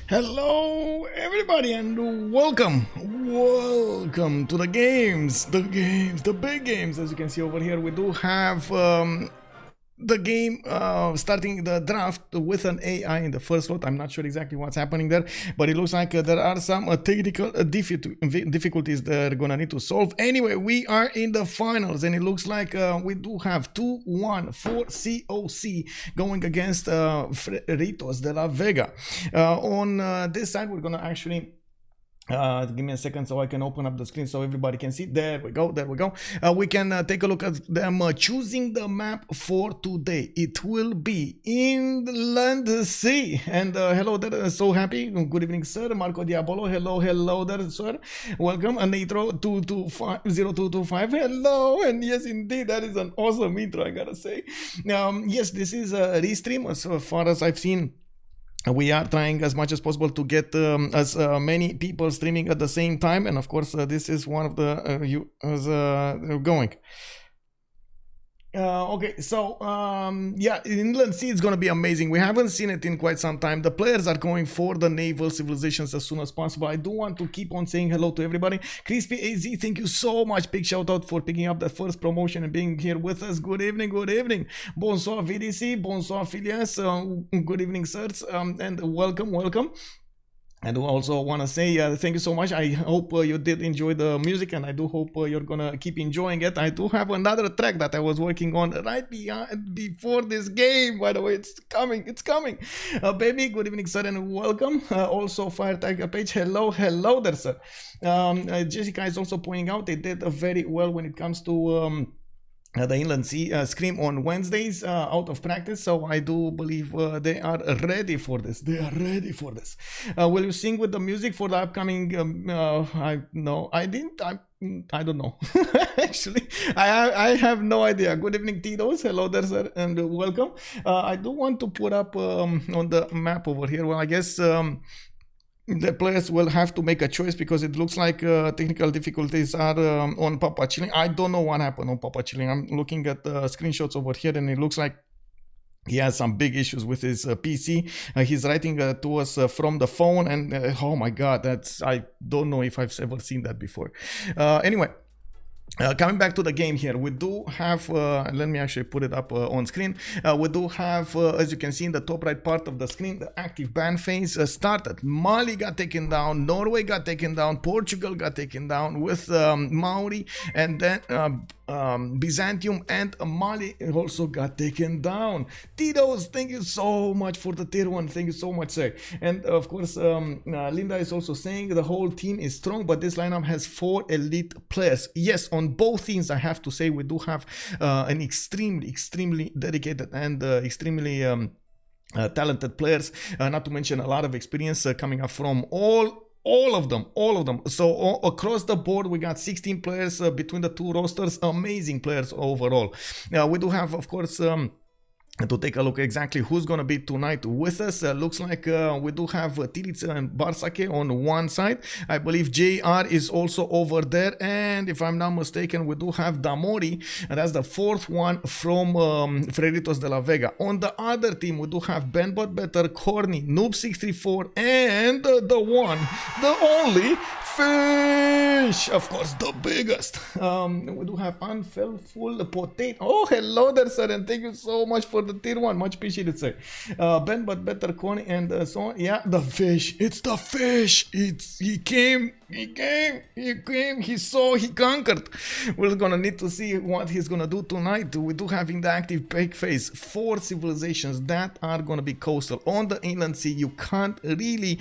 Hello everybody and welcome to the games, the big games. As you can see over here, we do have the game starting the draft with an AI in the first slot. I'm not sure exactly what's happening there, but it looks like there are some technical difficulties that are gonna need to solve. Anyway, we are in the finals and it looks like we do have 2-1 for COC going against Freritos de la Vega. On this side, we're gonna actually give me a second so I can open up the screen so everybody can see. There we go. We can take a look at them choosing the map for today. It will be Inland Sea. And hello there, so happy. Good evening, sir. Marco Diabolo. Hello there, sir. Welcome. Nitro 0225. Hello. And yes, indeed, that is an awesome intro, I gotta say. Yes, this is a restream as far as I've seen. We are trying as much as possible to get as many people streaming at the same time, and of course this is one of the going. Okay, so yeah, Inland Sea is gonna be amazing. We haven't seen it in quite some time. The players are going for the naval civilizations as soon as possible. I do want to keep on saying hello to everybody. Crispy AZ, thank you so much. Big shout out for picking up the first promotion and being here with us. Good evening. Bonsoir VDC, bonsoir Phileas, good evening sirs, and welcome. I do also want to say thank you so much. I hope you did enjoy the music, and I do hope you're gonna keep enjoying it. I do have another track that I was working on right before this game. By the way, it's coming. Baby, good evening, sir, and welcome. Also, Fire Tiger Page, hello there, sir. Jessica is also pointing out they did very well when it comes to the Inland Sea Scream on Wednesdays out of practice, so I do believe they are ready for this. Will you sing with the music for the upcoming I don't know. Actually, I have no idea. Good evening, Tito's. Hello there, sir, and welcome. I do want to put up on the map over here. Well, I guess the players will have to make a choice because it looks like technical difficulties are on Papa Chilling. I don't know what happened on Papa Chilling. I'm looking at the screenshots over here and it looks like he has some big issues with his PC. He's writing to us from the phone and oh my god, I don't know if I've ever seen that before. Anyway. Coming back to the game here, we do have, let me actually put it up on screen. We do have, as you can see in the top right part of the screen, the active ban phase started. Mali got taken down, Norway got taken down, Portugal got taken down with Maori, and then Byzantium and Mali also got taken down. Tito's, thank you so much for the tier 1. Thank you so much, sir. And of course, Linda is also saying the whole team is strong, but this lineup has 4 elite players. Yes, on both teams, I have to say we do have an extremely dedicated and extremely talented players, not to mention a lot of experience coming up from all of them. So across the board, we got 16 players between the two rosters. Amazing players overall. We do have, of course, to take a look exactly who's gonna be tonight with us. Looks like we do have Titiits and Bartsake on one side. I believe JR is also over there, and if I'm not mistaken, we do have Damori, and that's the 4th one from Freritos de la Vega. On the other team, we do have Ben But Better, Khornie, Noob634, and the one, the only Fish, of course, the biggest. We do have Unfaithful Potato. Oh, hello there, sir, and thank you so much for the tier 1, much appreciated, sir. Ben But Better, Connie, and so on. Yeah, the fish. It's the fish. He came. He saw. He conquered. We're gonna need to see what he's gonna do tonight. We do have in the active bake phase 4 civilizations that are gonna be coastal on the Inland Sea. You can't really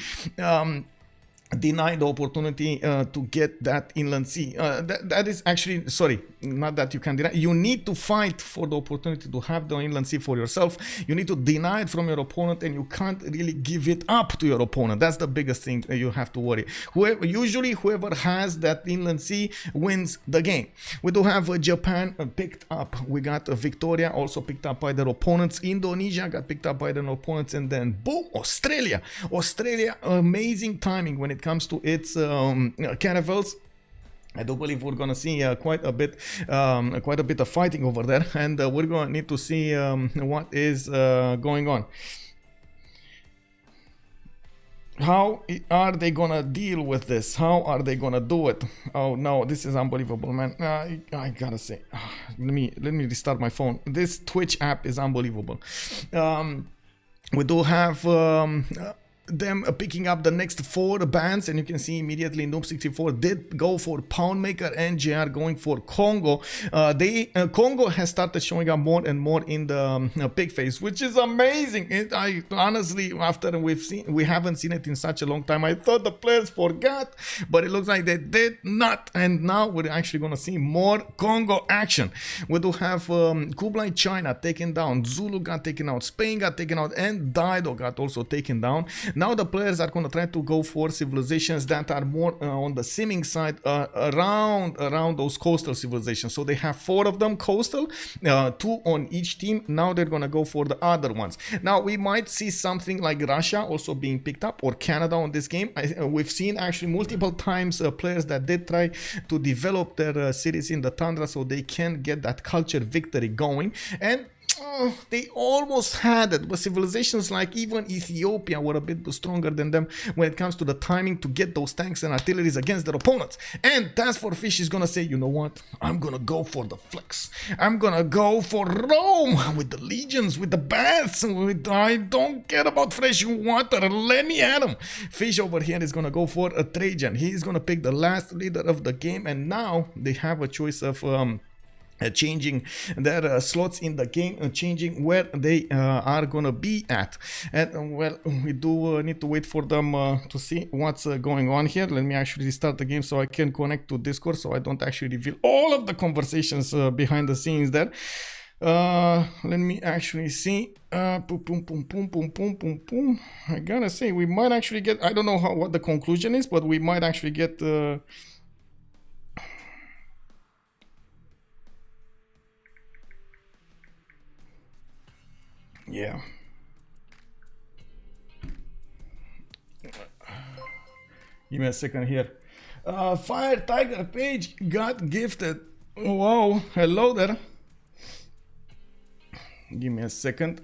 deny the opportunity to get that Inland Sea. That is actually, sorry, not that you can deny. You need to fight for the opportunity to have the Inland Sea for yourself. You need to deny it from your opponent, and you can't really give it up to your opponent. That's the biggest thing you have to worry. Whoever has that Inland Sea wins the game. We do have Japan picked up. We got Victoria also picked up by their opponents. Indonesia got picked up by their opponents, and then boom, Australia, amazing timing when it comes to its caravels. I do believe we're gonna see quite a bit of fighting over there, and we're gonna need to see what is going on. How are they gonna deal with this? How are they gonna do it? Oh no, this is unbelievable, man. I gotta say, let me restart my phone. This Twitch app is unbelievable. We do have them picking up the next 4 bands, and you can see immediately Noob64 did go for Poundmaker and JR going for Kongo. Congo has started showing up more and more in the pig face, which is amazing. I honestly, after we haven't seen it in such a long time, I thought the players forgot, but it looks like they did not, and now we're actually gonna see more Congo action. We do have Kublai China taken down, Zulu got taken out, Spain got taken out, and Dido got also taken down. Now the players are going to try to go for civilizations that are more on the simming side, around those coastal civilizations. So they have 4 of them coastal, 2 on each team. Now they're going to go for the other ones. Now we might see something like Russia also being picked up, or Canada on this game. We've seen actually multiple times players that did try to develop their cities in the tundra so they can get that culture victory going, and they almost had it, but civilizations like even Ethiopia were a bit stronger than them when it comes to the timing to get those tanks and artilleries against their opponents. And TaskForceFish is gonna say, you know what, I'm gonna go for the flex. I'm gonna go for Rome with the legions, with the baths. I don't care about fresh water, let me at him. Fish over here is gonna go for a Trajan. He's gonna pick the last leader of the game, and now they have a choice of changing their slots in the game, changing where they are gonna be at. And well, we do need to wait for them to see what's going on here. Let me actually restart the game so I can connect to Discord, so I don't actually reveal all of the conversations behind the scenes there. Let me actually see. Boom, boom, boom, boom, boom, boom, boom, boom. I gotta say, we might actually get, I don't know what the conclusion is, but we might actually get yeah. Give me a second here. Fire Tiger page got gifted. Whoa, hello there. Give me a second.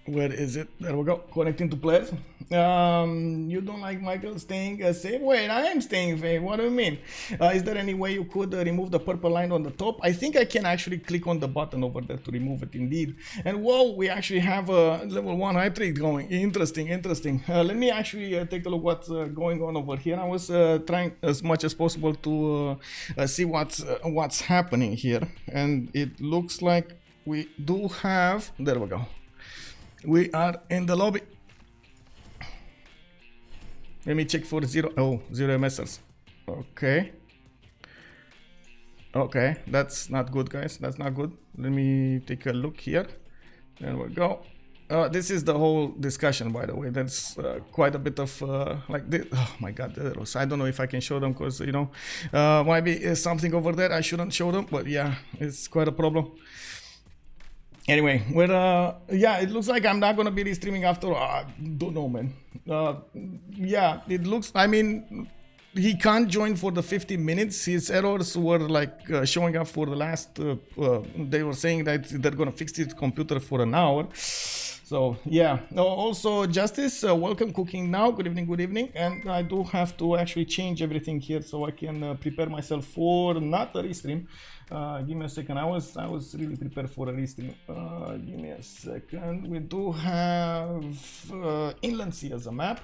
Where is it? There we go. Connecting to players. You don't like Michael staying safe? Wait, I am staying safe. What do you mean? Is there any way you could remove the purple line on the top? I think I can actually click on the button over there to remove it indeed. And whoa, we actually have a level 1 high trade going. Interesting, interesting. Let me actually take a look what's going on over here. I was trying as much as possible to see what's happening here. And it looks like we do have... There we go. We are in the lobby. Let me check for zero MSers. Okay. Okay, that's not good, guys. That's not good. Let me take a look here. There we go. This is the whole discussion, by the way. That's quite a bit of like this. Oh my god, I don't know if I can show them because, you know, might be something over there I shouldn't show them, but yeah, it's quite a problem. Anyway, yeah, it looks like I'm not gonna be restreaming after. Don't know, man. Yeah, it looks. I mean, he can't join for the 50 minutes. His errors were like showing up for the last. They were saying that they're gonna fix his computer for an hour. So yeah. Also, Justice, welcome cooking now. Good evening, good evening. And I do have to actually change everything here so I can prepare myself for not a restream. Give me a second. I was really prepared for a restream. Give me a second. We do have Inland Sea as a map.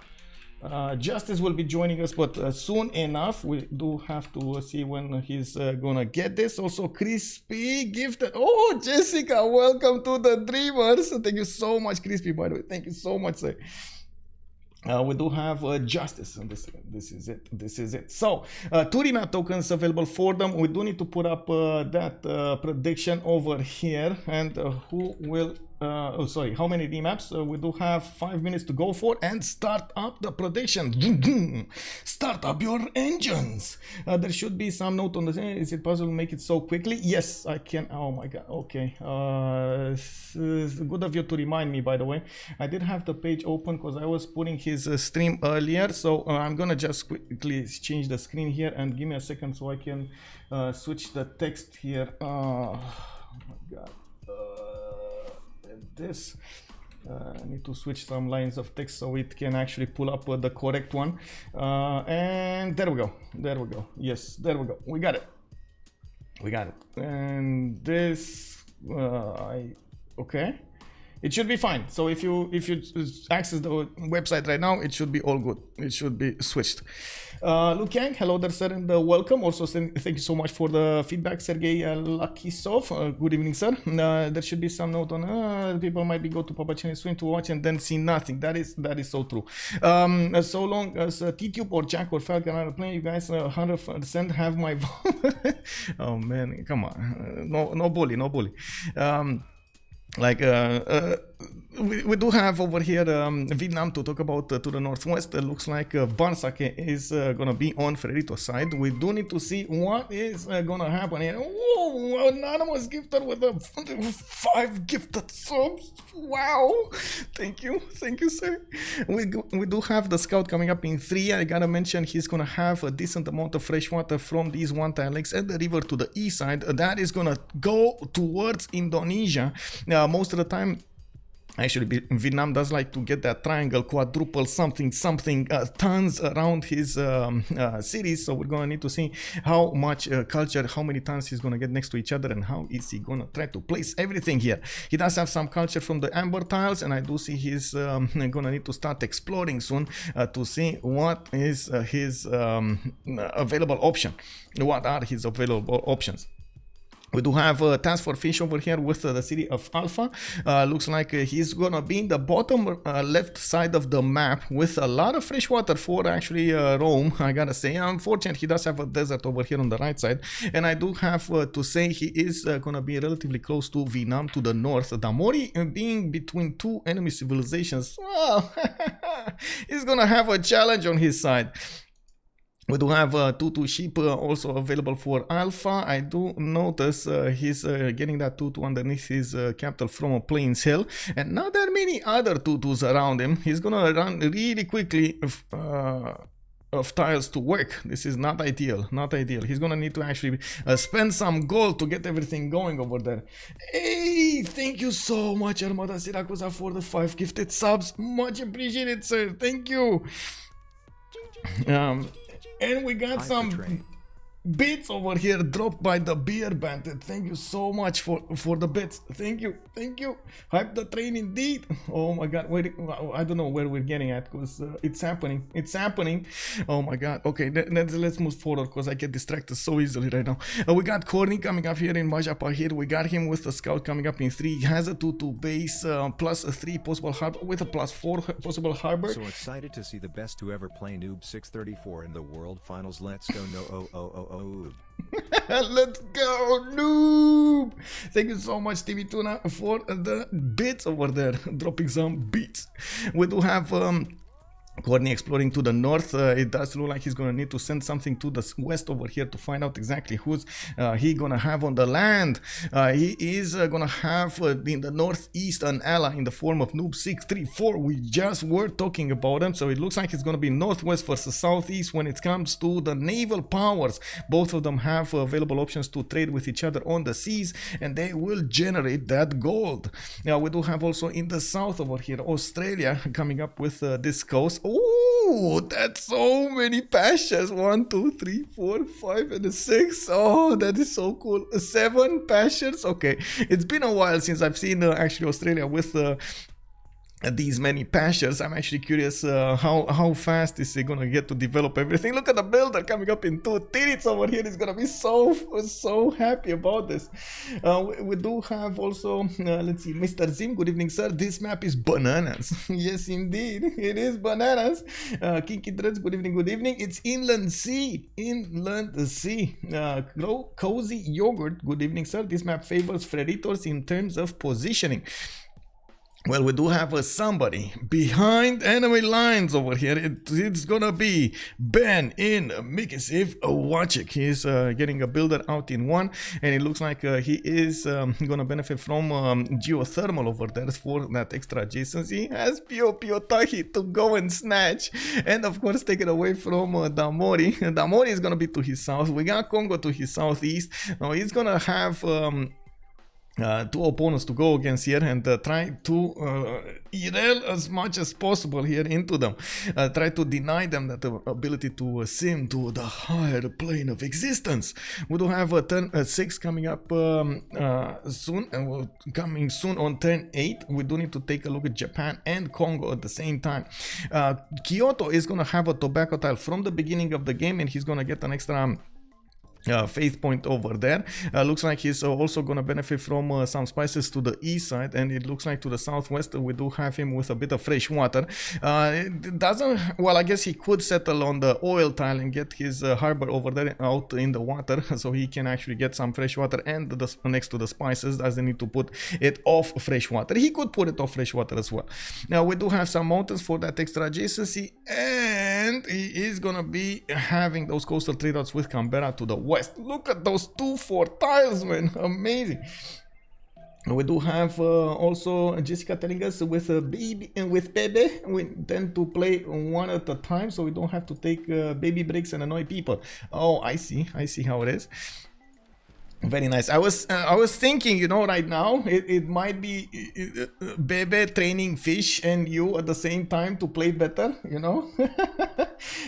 Justice will be joining us, but soon enough. We do have to see when he's gonna get this. Also, Crispy gifted. Oh, Jessica, welcome to the Dreamers. Thank you so much, Crispy. By the way, thank you so much. We do have Justice, and this is it. This is it. So, 2 remap tokens available for them. We do need to put up that prediction over here, and who will... oh, sorry, how many remaps? We do have 5 minutes to go for, and start up the prediction. Start up your engines. There should be some note on the... Is it possible to make it so quickly? Yes, I can. Oh my god, okay. Good of you to remind me, by the way. I did have the page open because I was putting his stream earlier, so I'm gonna just quickly change the screen here, and give me a second so I can switch the text here. God. And this. I need to switch some lines of text so it can actually pull up the correct one. And there we go. There we go. Yes, there we go. We got it. We got it. And this, okay. It should be fine. So if you access the website right now, it should be all good. It should be switched. Luke Yang, hello there, sir, and welcome. Also, thank you so much for the feedback, Sergey Lakisov. Good evening, sir. There should be some note on people might be go to Papa Chinese Swing to watch and then see nothing. That is so true. So long as Titiits or Jack or Falcon are playing, you guys 100% have my vote. Oh man, come on, no bully, no bully. We do have over here Vietnam to talk about to the northwest. It looks like Bartsake is gonna be on Freritos side. We do need to see what is gonna happen here. Whoa, anonymous gifter with 5 gifted subs. Wow, thank you, sir. We do have the scout coming up in 3. I gotta mention he's gonna have a decent amount of fresh water from these one-tile lakes and the river to the east side. That is gonna go towards Indonesia. Most of the time, actually, Vietnam does like to get that triangle, quadruple something tons around his cities. So we're gonna need to see how much culture, how many tons he's gonna get next to each other, and how is he gonna try to place everything here. He does have some culture from the amber tiles, and I do see he's gonna need to start exploring soon to see what is his available option. What are his available options? We do have TaskForceFish over here with the city of Alpha. Looks like he's gonna be in the bottom left side of the map with a lot of fresh water for actually Rome, I gotta say. Unfortunately, he does have a desert over here on the right side. And I do have to say he is gonna be relatively close to Vietnam to the north. Damori being between 2 enemy civilizations, well, he's gonna have a challenge on his side. We do have 2 sheep also available for Alpha. I do notice he's getting that 2 underneath his capital from a Plains Hill, and not that many other 2s around him. He's gonna run really quickly of tiles to work. This is not ideal, not ideal. He's gonna need to actually spend some gold to get everything going over there. Hey, thank you so much, Armada Siracusa, for the 5 gifted subs. Much appreciated, sir. Thank you. And we got some bits over here dropped by the beer bandit. Thank you so much for the bits. Thank you. Hype the train indeed. Oh my god, wait, I don't know where we're getting at, because it's happening. Oh my god. Okay, let's move forward, because I get distracted so easily right now. We got Khornie coming up here in Majapa here. We got him with the scout coming up in 3. He has a 2 base plus a 3 possible harbor with a plus 4 possible harbor. So excited to see the best to ever play Noob 634 in the world finals. Let's go. Let's go, Noob! Thank you so much, TV Tuna, for the bits over there, dropping some beats. We do have Khornie exploring to the north. It does look like he's gonna need to send something to the west over here to find out exactly who's he gonna have on the land. He is gonna have in the northeast an ally in the form of Noob 634. We just were talking about him, so it looks like it's gonna be northwest versus southeast when it comes to the naval powers. Both of them have available options to trade with each other on the seas, and they will generate that gold. Now we do have also in the south over here Australia coming up with this coast. Oh, that's so many pastures. 1, 2, 3, 4, 5, and 6. Oh, that is so cool. 7 pastures. Okay, it's been a while since I've seen actually Australia with these many pastures. I'm actually curious how fast is he gonna get to develop everything. Look at the builder coming up in 2. Titiits over here is gonna be so happy about this. We do have also let's see, Mr. Zim, good evening, sir. This map is bananas. Yes indeed, it is bananas. Kinky Dreads, good evening. It's inland sea. Cozy Yogurt, good evening, sir. This map favors Freritos in terms of positioning. Well, we do have somebody behind enemy lines over here. It's gonna be Ben in Decisive. Watch it. He's getting a builder out in 1, and it looks like he is gonna benefit from geothermal over there for that extra adjacency. Has Pio Tahi to go and snatch, and of course take it away from Damori. Damori is gonna be to his south. We got Congo to his southeast. Now he's gonna have two opponents to go against here and try to erase as much as possible here into them. Try to deny them that ability to sim to the higher plane of existence. We do have a turn 6 coming up soon, and coming soon on turn 8. We do need to take a look at Japan and Congo at the same time. Kyoto is going to have a tobacco tile from the beginning of the game, and he's going to get an extra faith point over there. Looks like he's also gonna benefit from some spices to the east side, and it looks like to the southwest we do have him with a bit of fresh water. It doesn't, well, I guess he could settle on the oil tile and get his harbor over there out in the water, so he can actually get some fresh water and next to the spices. Doesn't need to put it off fresh water. He could put it off fresh water as well. Now we do have some mountains for that extra adjacency, and he is gonna be having those coastal trade routes with Canberra to the west. Look at those 2-4 tiles, man. Amazing. We do have also Jessica telling us with a baby and with Bebe we tend to play one at a time, so we don't have to take baby breaks and annoy people. Oh, I see how it is. Very nice. I was thinking, you know, right now it might be Bebe training fish and you at the same time to play better, you know.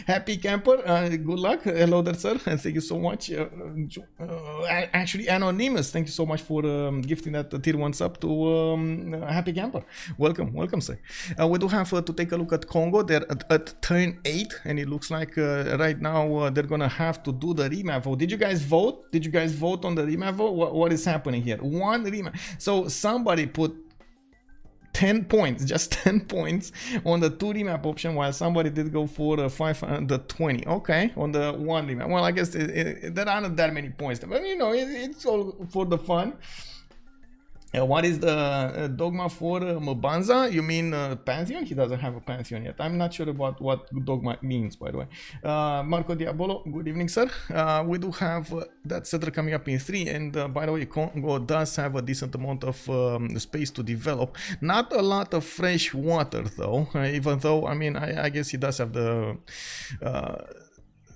Happy camper, good luck. Hello there, sir, and thank you so much. Actually, Anonymous, thank you so much for gifting that tier 1 sub to Happy camper. Welcome, sir. We do have to take a look at Congo. They're at turn 8, and it looks like right now they're gonna have to do the remap vote. Did you guys vote? Did you guys vote on the remap vote? What is happening here? One remap. So somebody put 10 points, just 10 points on the 2 remap option, while somebody did go for 520. Okay, on the 1 remap. Well, I guess there aren't that many points, but you know, it's all for the fun. What is the dogma for Mbanza? You mean Pantheon? He doesn't have a Pantheon yet. I'm not sure about what dogma means, by the way. Marco Diabolo, good evening, sir. We do have that settler coming up in 3, and by the way, Congo does have a decent amount of space to develop. Not a lot of fresh water, though, even though, I mean, I guess he does have the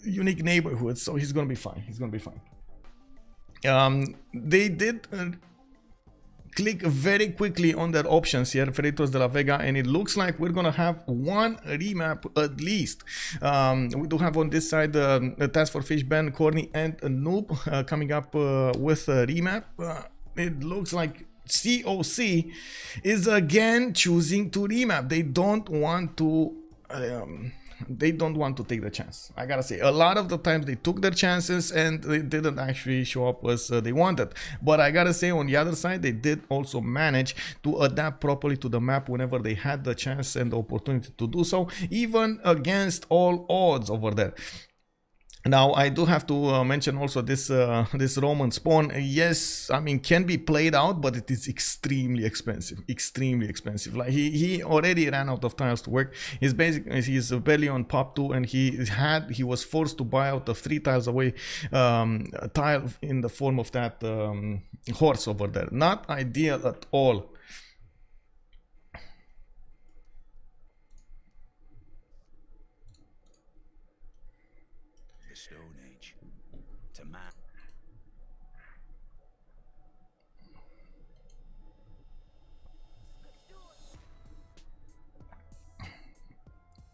unique neighborhood, so he's gonna be fine. He's gonna be fine. They did click very quickly on their options here, Freritos de la Vega, and it looks like we're gonna have 1 remap at least. We do have on this side the TaskForceFish, Ben, Khornie, and a Noob coming up with a remap. It looks like COC is again choosing to remap. They don't want to take the chance. I gotta say, a lot of the times they took their chances and they didn't actually show up as they wanted. But I gotta say, on the other side, they did also manage to adapt properly to the map whenever they had the chance and the opportunity to do so, even against all odds over there. Now, I do have to mention also this this Roman spawn. Yes, I mean, can be played out, but it is extremely expensive. Like he already ran out of tiles to work. He's barely on pop 2, and he was forced to buy out of 3 tiles away a tile in the form of that horse over there. Not ideal at all.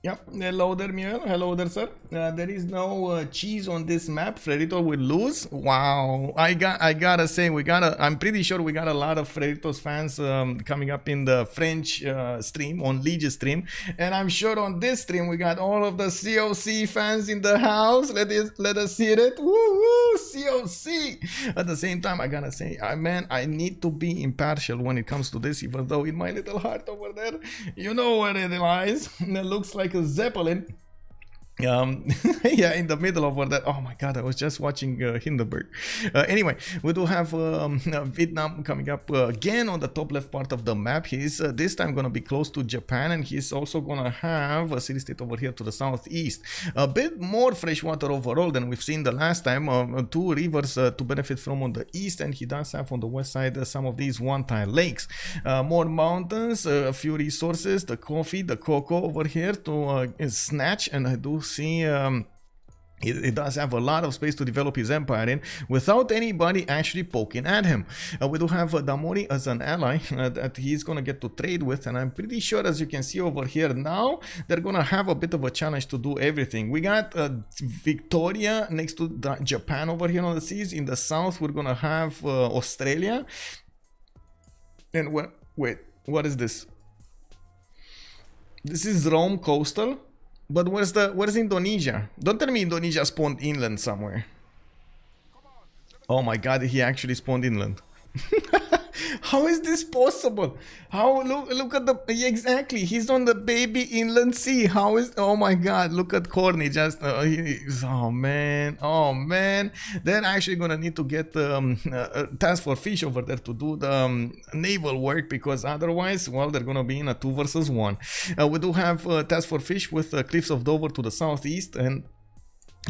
Yep, hello there, Miguel. Hello there, sir. There is no cheese on this map. Frerito will lose. Wow, I gotta say, I'm pretty sure we got a lot of Freritos fans coming up in the French stream, on Liege stream, and I'm sure on this stream we got all of the COC fans in the house. Let us hear it. Woo woo, COC. At the same time, I gotta say, man, I need to be impartial when it comes to this, even though in my little heart over there, you know where it lies. It looks like a Zeppelin. Yeah, in the middle over that. Oh my god, I was just watching Hindenburg. Anyway, we do have Vietnam coming up again on the top left part of the map. He's this time gonna be close to Japan, and he's also gonna have a city state over here to the southeast. A bit more fresh water overall than we've seen the last time. 2 rivers to benefit from on the east, and he does have on the west side some of these one-tile lakes. More mountains, a few resources, the coffee, the cocoa over here to snatch, and I do see He does have a lot of space to develop his empire in without anybody actually poking at him. We do have Damori as an ally that he's going to get to trade with, and I'm pretty sure, as you can see over here now, they're going to have a bit of a challenge to do everything. We got Victoria next to Japan over here on the seas. In the south, we're going to have Australia. And wait, what is this? This is Rome coastal. But where's Indonesia? Don't tell me Indonesia spawned inland somewhere. Oh my god, he actually spawned inland. How is this possible? How look at the exactly, he's on the baby inland sea. How is, oh my god, look at Khornie just oh man, they're actually gonna need to get TaskForceFish over there to do the naval work, because otherwise, well, they're gonna be in a 2 versus 1. We do have TaskForceFish with Cliffs of Dover to the southeast, and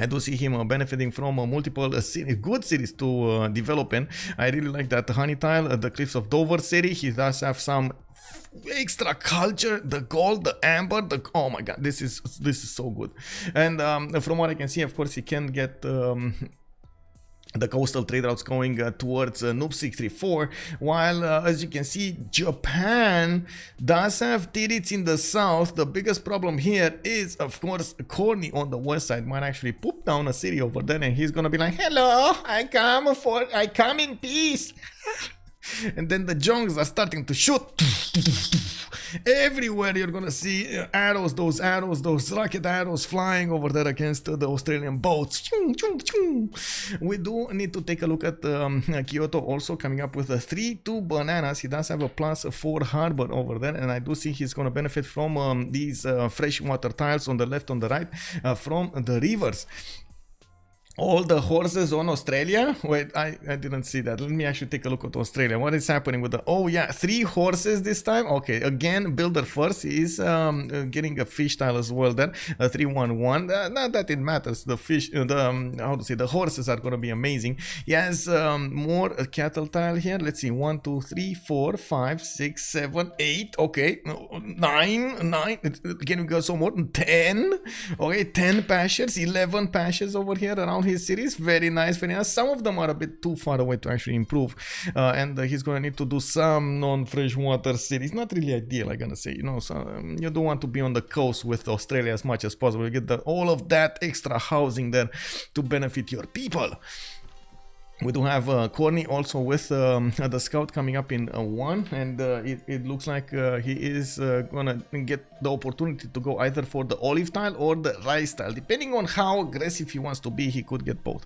I do see him benefiting from multiple good cities to develop in. I really like that Honey Tile, the Cliffs of Dover city. He does have some extra culture, the gold, the amber, oh my god, this is so good. And from what I can see, of course, he can get the coastal trade routes going towards Noob 634, while as you can see, Japan does have Titiits in the south. The biggest problem here is, of course, Khornie on the west side might actually poop down a city over there, and he's gonna be like, hello, I come in peace. And then the Jongs are starting to shoot. Everywhere you're gonna see arrows, those rocket arrows flying over there against the Australian boats. We do need to take a look at Kyoto also coming up with a 3-2 bananas. He does have a +4 harbor over there, and I do see he's gonna benefit from these freshwater tiles on the left, on the right, from the rivers. All the horses on Australia? Wait, I didn't see that. Let me actually take a look at Australia. What is happening with the... Oh yeah, 3 horses this time? Okay, again, builder first. He is getting a fish tile as well there. 3-1-1. Not that it matters. The fish... the horses are going to be amazing. He has more cattle tile here. Let's see. 1, 2, 3, 4, 5, 6, 7, 8. Okay. 9. Can we go some more? 10. Okay, 10 pastures. 11 pastures over here around his cities. Very nice, very nice. Some of them are a bit too far away to actually improve, and he's gonna need to do some non-freshwater cities. Not really ideal, I'm gonna say, you know. So you don't want to be on the coast with Australia as much as possible. You get all of that extra housing there to benefit your people. We do have Khornie also with the scout coming up in 1, and it looks like he is gonna get the opportunity to go either for the olive tile or the rice tile, depending on how aggressive he wants to be. He could get both.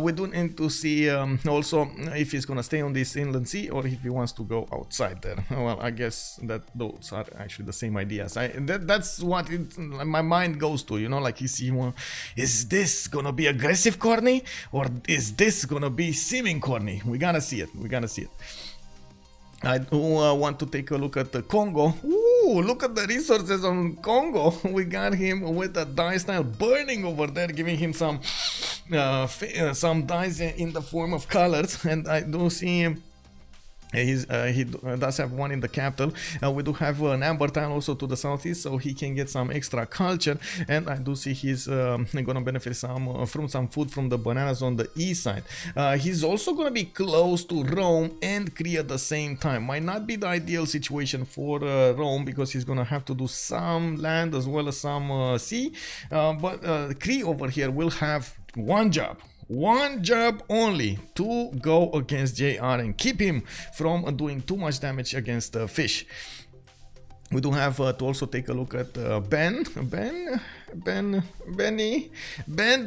We do need to see also if he's gonna stay on this inland sea or if he wants to go outside there. Well, I guess that those are actually the same ideas. That's what my mind goes to, you know, like, is this gonna be aggressive Khornie, or is this gonna be seeming Khornie? We gotta see it. I do want to take a look at the Congo. Ooh, look at the resources on Congo. We got him with a dice tile burning over there, giving him some dice in the form of colors, and I do see him. He does have one in the capital. We do have an amber tile also to the southeast, so he can get some extra culture, and I do see he's gonna benefit from some food from the bananas on the east side. He's also gonna be close to Rome and Cree at the same time. Might not be the ideal situation for Rome, because he's gonna have to do some land as well as some sea, but Cree over here will have one job only, to go against JR and keep him from doing too much damage against fish. We do have to also take a look at Ben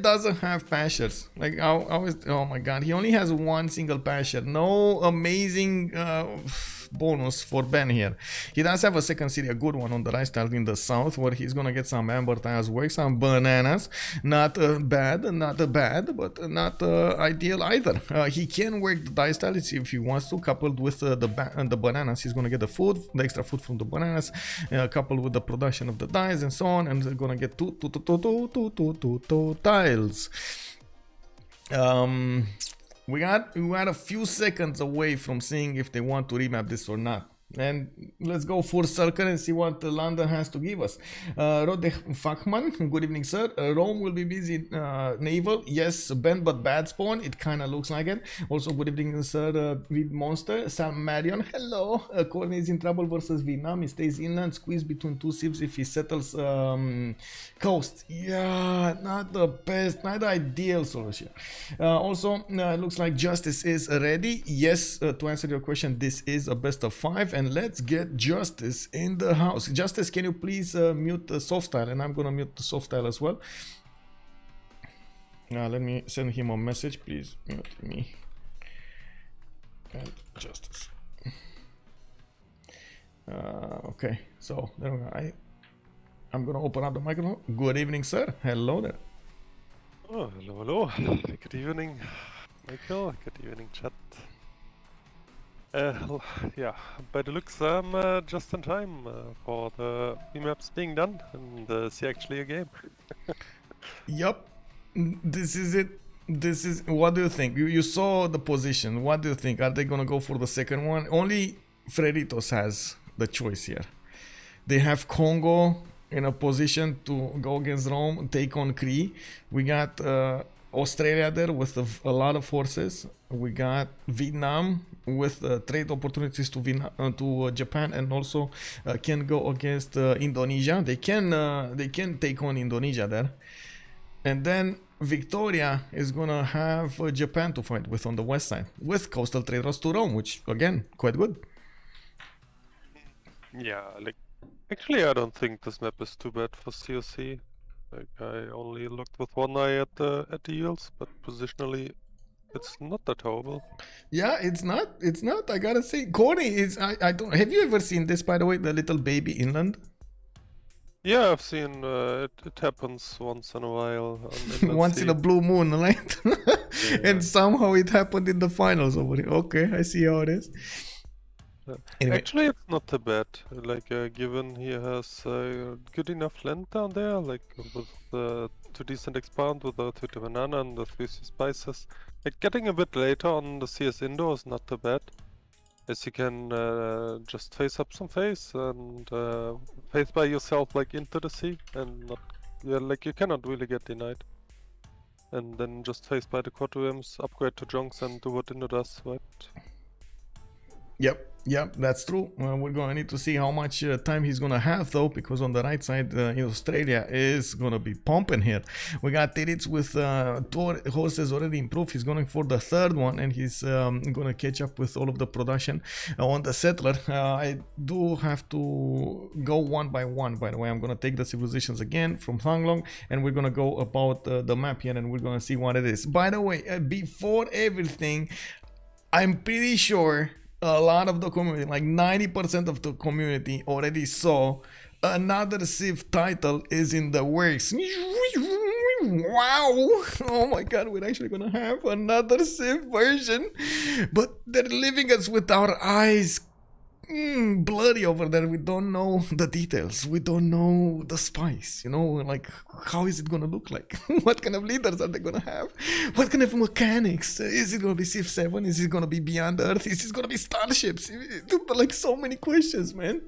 doesn't have pastures. Like, oh my god, he only has one single pasture. No amazing bonus for Ben here. He does have a second city, a good one on the rice tile in the south, where he's gonna get some amber tiles work, some bananas. Not bad, but not ideal either. He can work the dice tile if he wants to, coupled with the bananas. He's gonna get the extra food from the bananas, coupled with the production of the dice and so on, and they're gonna get two tiles. We got a few seconds away from seeing if they want to remap this or not. And let's go full circle and see what London has to give us. Rode Fachman, good evening, sir. Rome will be busy naval. Yes, Ben, but bad spawn. It kind of looks like it. Also, good evening, sir. Vid Monster, Sam Marion. Hello. Khornie is in trouble versus Vietnam. He stays inland, squeezed between two ships if he settles coast. Yeah, not the best, not the ideal solution. Also, it looks like Justice is ready. Yes, to answer your question, this is a best of 5, and let's get Justice in the house. Justice, can you please mute the soft tile? And I'm gonna mute the soft tile as well. Let me send him a message. Please mute me and Justice. Okay, so there we go. I'm gonna open up the microphone. Good evening, sir. Hello there. Oh, hello, hello. Good evening, Michael. Good evening, chat. Yeah, by the looks, I'm just in time for the remaps being done, and see actually a game. Yup, this is it. This is, what do you think? You saw the position. What do you think? Are they gonna go for the second one? Only Freritos has the choice here. They have Congo in a position to go against Rome, take on Cree. We got Australia there with a lot of forces. We got Vietnam with trade opportunities to to Japan, and also can go against Indonesia. They can take on Indonesia there, and then Victoria is gonna have Japan to fight with on the west side, with coastal trade routes to Rome, which again quite good. Yeah, like actually, I don't think this map is too bad for COC. Like I only looked with one eye at the eels, but positionally, it's not that horrible. Yeah, it's not. It's not. I gotta say, Khornie is. I don't. Have you ever seen this? By the way, the little baby inland. Yeah, I've seen it happens once in a while. Once in a blue moon, right? Yeah. And somehow it happened in the finals over here. Okay, I see how it is. Anyway. Actually, it's not too bad. Like, given he has good enough land down there, like with 2 decent expand with the 2 banana and the 3 spices. Like, getting a bit later on the CS Indo is not too bad, as you can just face up some face and face by yourself like into the sea, and not, yeah, like you cannot really get denied. And then just face by the quadriums, upgrade to junks, and do what Indo does, right? Yep, that's true. We're gonna need to see how much time he's gonna have though, because on the right side, Australia is gonna be pumping here. We got Titiits with 2 horses already improved. He's going for the 3rd one, and he's gonna catch up with all of the production on the settler. I do have to go one by one. By the way, I'm gonna take the civilizations again from Thonglong, and we're gonna go about the map here, and we're gonna see what it is. By the way, before everything, I'm pretty sure a lot of the community, like 90% of the community, already saw another Civ title is in the works. Wow! Oh my god, we're actually gonna have another Civ version, but they're leaving us with our eyes bloody over there. We don't know the details. We don't know the spice, you know, like how is it gonna look like? What kind of leaders are they gonna have? What kind of mechanics? Is it gonna be Civ 7? Is it gonna be Beyond Earth? Is it gonna be starships? Like so many questions, man.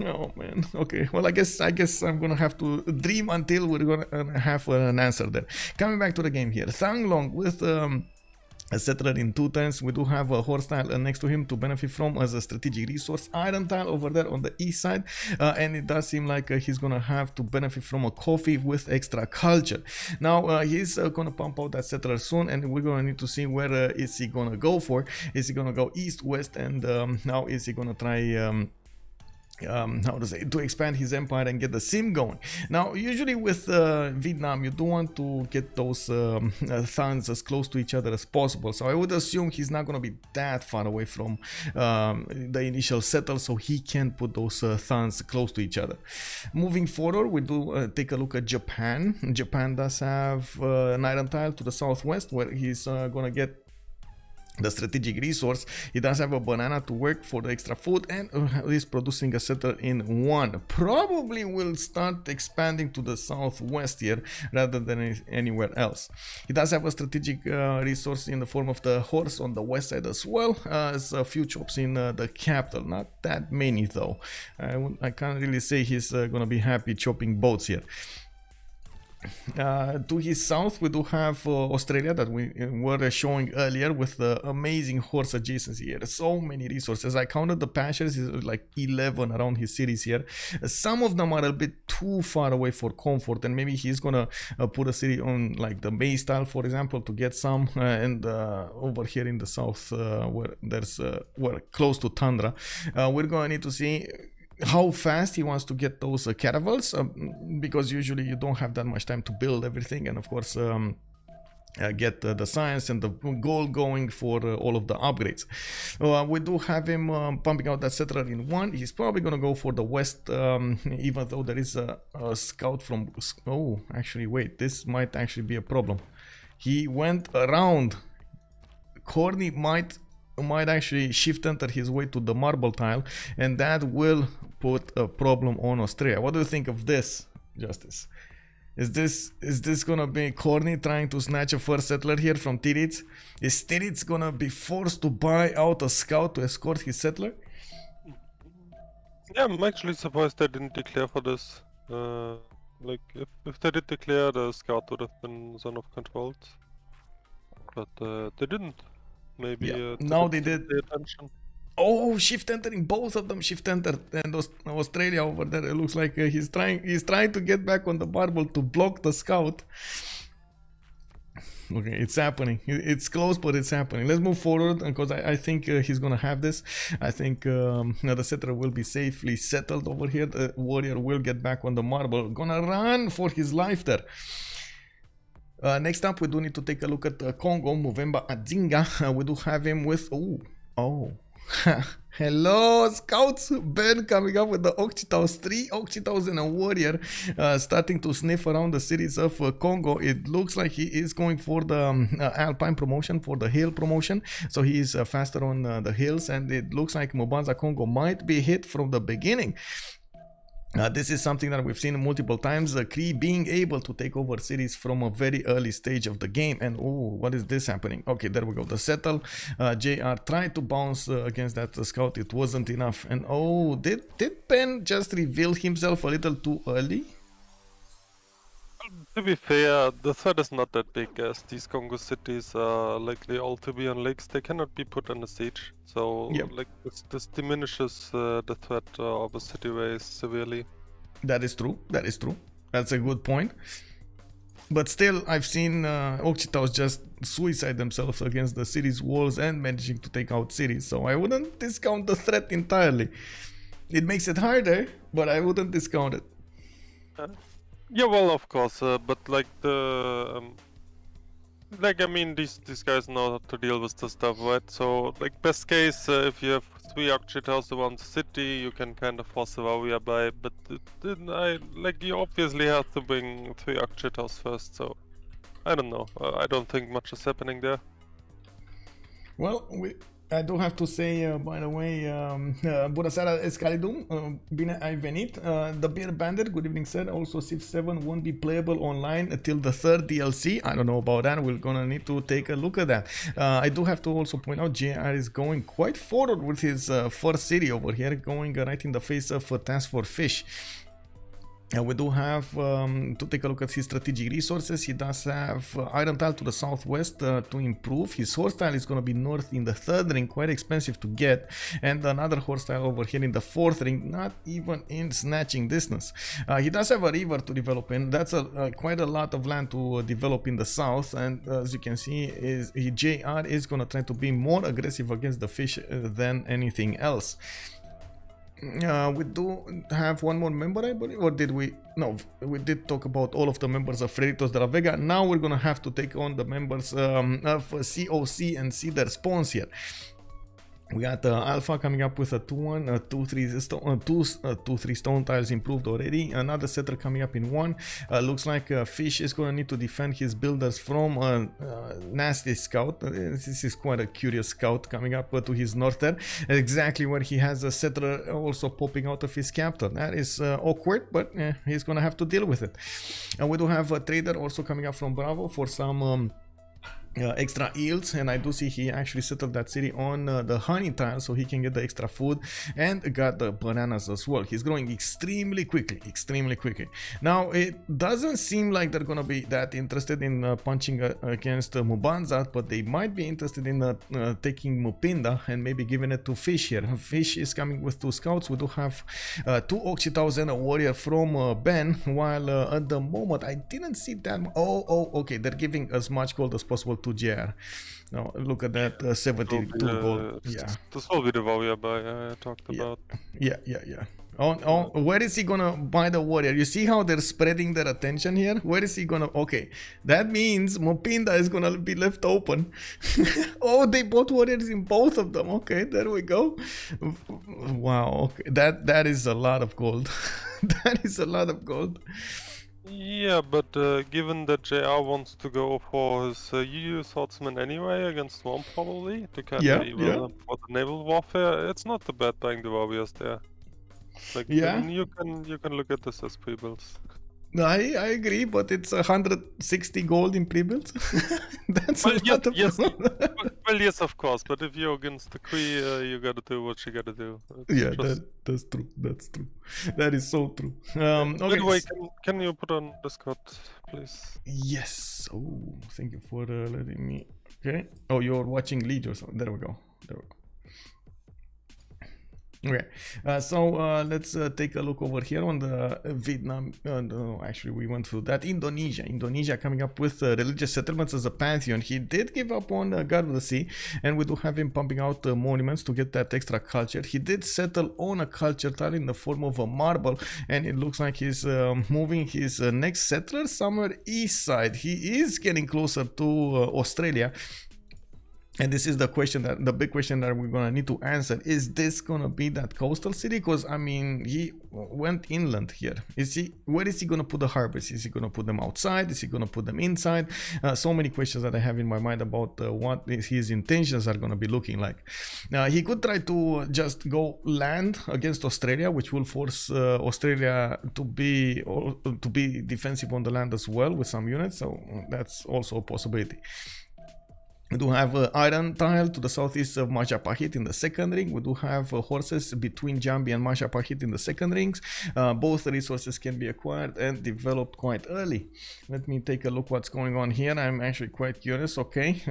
Oh man. Okay, well, I guess I'm gonna have to dream until we're gonna have an answer there. Coming back to the game here, Thonglong with a settler in 2 turns. We do have a horse tile next to him to benefit from as a strategic resource. Iron tile over there on the east side, and it does seem like he's gonna have to benefit from a coffee with extra culture. Now he's gonna pump out that settler soon, and we're gonna need to see where is he gonna go for. Is he gonna go east, west, and now is he gonna try how to say, to expand his empire and get the sim going. Now usually with Vietnam, you do want to get those thuns as close to each other as possible, so I would assume he's not going to be that far away from the initial settle, so he can put those thuns close to each other. Moving forward, we do take a look at Japan. Japan does have an iron tile to the southwest, where he's gonna get the strategic resource. He does have a banana to work for the extra food, and is producing a settler in 1. Probably will start expanding to the southwest here rather than anywhere else. He does have a strategic resource in the form of the horse on the west side as well, as a few chops in the capital. Not that many though. I can't really say he's gonna be happy chopping boats here. To his south we do have Australia that we were showing earlier with the amazing horse adjacency here. So many resources. I counted the pastures, like 11 around his cities here. Some of them are a bit too far away for comfort, and maybe he's gonna put a city on like the Bay style, for example, to get some, and over here in the south where there's we're close to tundra, we're gonna need to see how fast he wants to get those caravels, because usually you don't have that much time to build everything, and of course get the science and the gold going for all of the upgrades. We do have him pumping out that settler in 1. He's probably gonna go for the west, even though there is a scout from... Oh, actually wait, this might actually be a problem. He went around. Khornie might actually shift enter his way to the marble tile, and that will put a problem on Australia. What do you think of this, Justice? Is this gonna be Khornie trying to snatch a first settler here from Titiits? Is Titiits gonna be forced to buy out a scout to escort his settler? Yeah, I'm actually surprised they didn't declare for this. Like, if they did declare, the scout would have been zone of controlled. But they didn't. Maybe yeah. Now they did. Attention. Oh, shift entering, both of them shift entered, and Australia over there. It looks like he's trying to get back on the marble to block the scout. Okay, it's happening. It's close, but it's happening. Let's move forward, because I think he's gonna have this. I think the settler will be safely settled over here. The warrior will get back on the marble. Gonna run for his life there. Next up, we do need to take a look at Congo, Movemba Adzinga. We do have him with... Oh. Hello, scouts! Ben coming up with the Okchitaus, 3 Okchitaus and a warrior, starting to sniff around the cities of Congo. It looks like he is going for the Alpine promotion, for the hill promotion, so he is faster on the hills, and it looks like Mobanza Congo might be hit from the beginning. This is something that we've seen multiple times, Cree being able to take over cities from a very early stage of the game. And oh, what is this happening? Okay, there we go, the settle. JR tried to bounce against that scout, it wasn't enough. And oh, did Ben just reveal himself a little too early? To be fair, the threat is not that big, as these Congo cities are likely all to be on lakes. They cannot be put on a siege, so yep. like this diminishes the threat of a city race severely. That is true. That is true. That's a good point. But still, I've seen Okchitaus just suicide themselves against the city's walls and managing to take out cities. So I wouldn't discount the threat entirely. It makes it harder, but I wouldn't discount it. Yeah, well, of course, but like I mean, these guys know how to deal with this stuff, right? So, like, best case, if you have 3 Okchitaus around the city, you can kind of force the warrior by, but you obviously have to bring 3 Okchitaus first, so I don't know. I don't think much is happening there. Well, I do have to say, by the way, bună seara, Escalidum, bine ai venit. The Beer Bandit, good evening, sir. Also, Civ 7 won't be playable online until the 3rd DLC. I don't know about that. We're gonna need to take a look at that. I do have to also point out, JR is going quite forward with his first city over here, going right in the face of TaskForceFish. We do have to take a look at his strategic resources. He does have Iron Tile to the southwest to improve. His horse tile is going to be north in the 3rd ring, quite expensive to get, and another horse tile over here in the 4th ring, not even in snatching distance. He does have a river to develop in. That's quite a lot of land to develop in the south, and as you can see, JR is going to try to be more aggressive against the fish than anything else. We do have one more member, I believe, or did we? No, we did talk about all of the members of Freritos de la Vega. Now we're gonna have to take on the members of COC and see their spawns here. We got Alpha coming up with a 2-1, 2-3 stone, 2-3 stone tiles improved already. Another settler coming up in 1. Looks like Fish is going to need to defend his builders from a nasty scout. This is quite a curious scout coming up to his north there. Exactly where he has a settler also popping out of his capital. That is awkward, but he's going to have to deal with it. And we do have a trader also coming up from Bravo for some extra yields, and I do see he actually settled that city on the honey tile so he can get the extra food, and got the bananas as well. He's growing extremely quickly. Now it doesn't seem like they're gonna be that interested in punching against Mubanza, but they might be interested in taking Mupinda and maybe giving it to Fish here. Fish is coming with 2 scouts. We do have 2 Oxitaus and a warrior from Ben, while at the moment I didn't see that. Okay, they're giving as much gold as possible to JR. Now look at that, 72 gold. Yeah, this will be the warrior buy I talked about. Yeah. Where is he gonna buy the warrior? You see how they're spreading their attention here? Where is he gonna? Okay, that means Mupinda is gonna be left open. Oh, they bought warriors in both of them. Okay, there we go. Wow, okay, that is a lot of gold. That is a lot of gold. Yeah, but given that JR wants to go for his UU swordsman anyway against Swarm probably to carry for the naval warfare, it's not too bad buying the warriors there. Like, you can look at this as pre-builds. I agree, but it's 160 gold in pre-builds. That's well, a lot of gold. Well, yes, of course, but if you're against the Cree, you gotta do what you gotta do. That's true. That's true. That is so true. Okay. Anyway, can you put on Discord, please? Yes. Oh, thank you for letting me. Okay. Oh, you're watching League or something. There we go. Okay, so let's take a look over here on the Vietnam. No, actually, we went through that. Indonesia coming up with religious settlements as a pantheon. He did give up on God of the Sea, and we do have him pumping out monuments to get that extra culture. He did settle on a culture tile in the form of a marble, and it looks like he's moving his next settler somewhere east side. He is getting closer to Australia. And this is the big question that we're gonna need to answer. Is this gonna be that coastal city? Because I mean, he went inland here. Where is he gonna put the harbors? Is he gonna put them outside? Is he gonna put them inside? So many questions that I have in my mind about what his intentions are gonna be looking like. He could try to just go land against Australia, which will force Australia to be defensive on the land as well with some units. So that's also a possibility. We do have iron tile to the southeast of Majapahit in the second ring. We do have horses between Jambi and Majapahit in the second rings. Both resources can be acquired and developed quite early. Let me take a look what's going on here. I'm actually quite curious. Okay,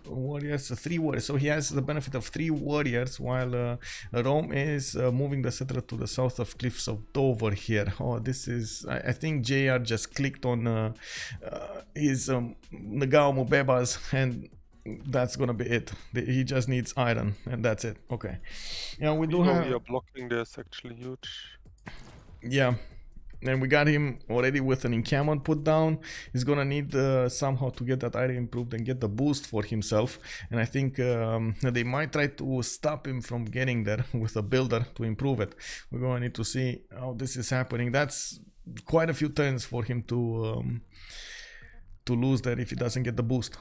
warriors, 3 warriors. So he has the benefit of 3 warriors while Rome is moving the settler to the south of Cliffs of Dover here. Oh, this is, I think JR just clicked on his Nagao Mubebas, and that's gonna be it. He just needs iron, and that's it. Okay. Yeah, we do have. You're blocking this actually huge. Yeah, and we got him already with an encampment put down. He's gonna need somehow to get that iron improved and get the boost for himself. And I think they might try to stop him from getting there with a builder to improve it. We're gonna need to see how this is happening. That's quite a few turns for him to lose that if he doesn't get the boost.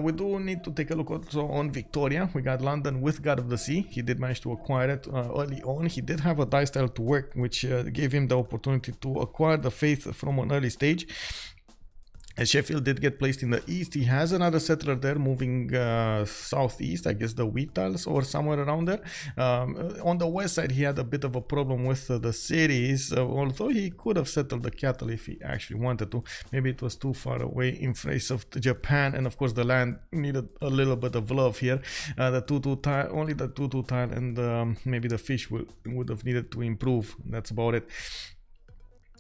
We do need to take a look also on Victoria. We got London with God of the Sea. He did manage to acquire it early on. He did have a dice tile to work, which gave him the opportunity to acquire the faith from an early stage. Sheffield did get placed in the east. He has another settler there moving southeast, I guess the wheat tiles or somewhere around there. On the west side, he had a bit of a problem with the cities, although he could have settled the cattle if he actually wanted to. Maybe it was too far away in face of Japan, and of course the land needed a little bit of love here. The 2-2 tile, only the 2-2 tile, and maybe the fish would have needed to improve. That's about it.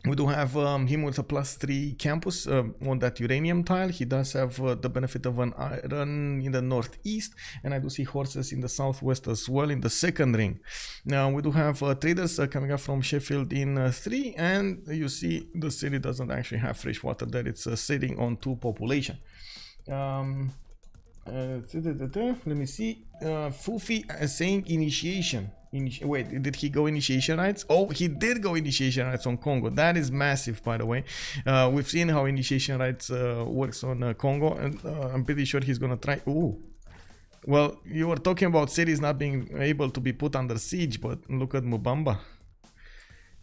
We do have him with a +3 campus on that uranium tile. He does have the benefit of an iron in the northeast, and I do see horses in the southwest as well in the second ring. Now we do have traders coming up from Sheffield in 3, and you see the city doesn't actually have fresh water there. It's sitting on 2 population. Let me see. Fufi saying initiation. Wait, did he go initiation rights? Oh, he did go initiation rights on Congo. That is massive, by the way. We've seen how initiation rights works on Congo, and I'm pretty sure he's gonna try. Ooh. Well, you were talking about cities not being able to be put under siege, but look at Mubamba.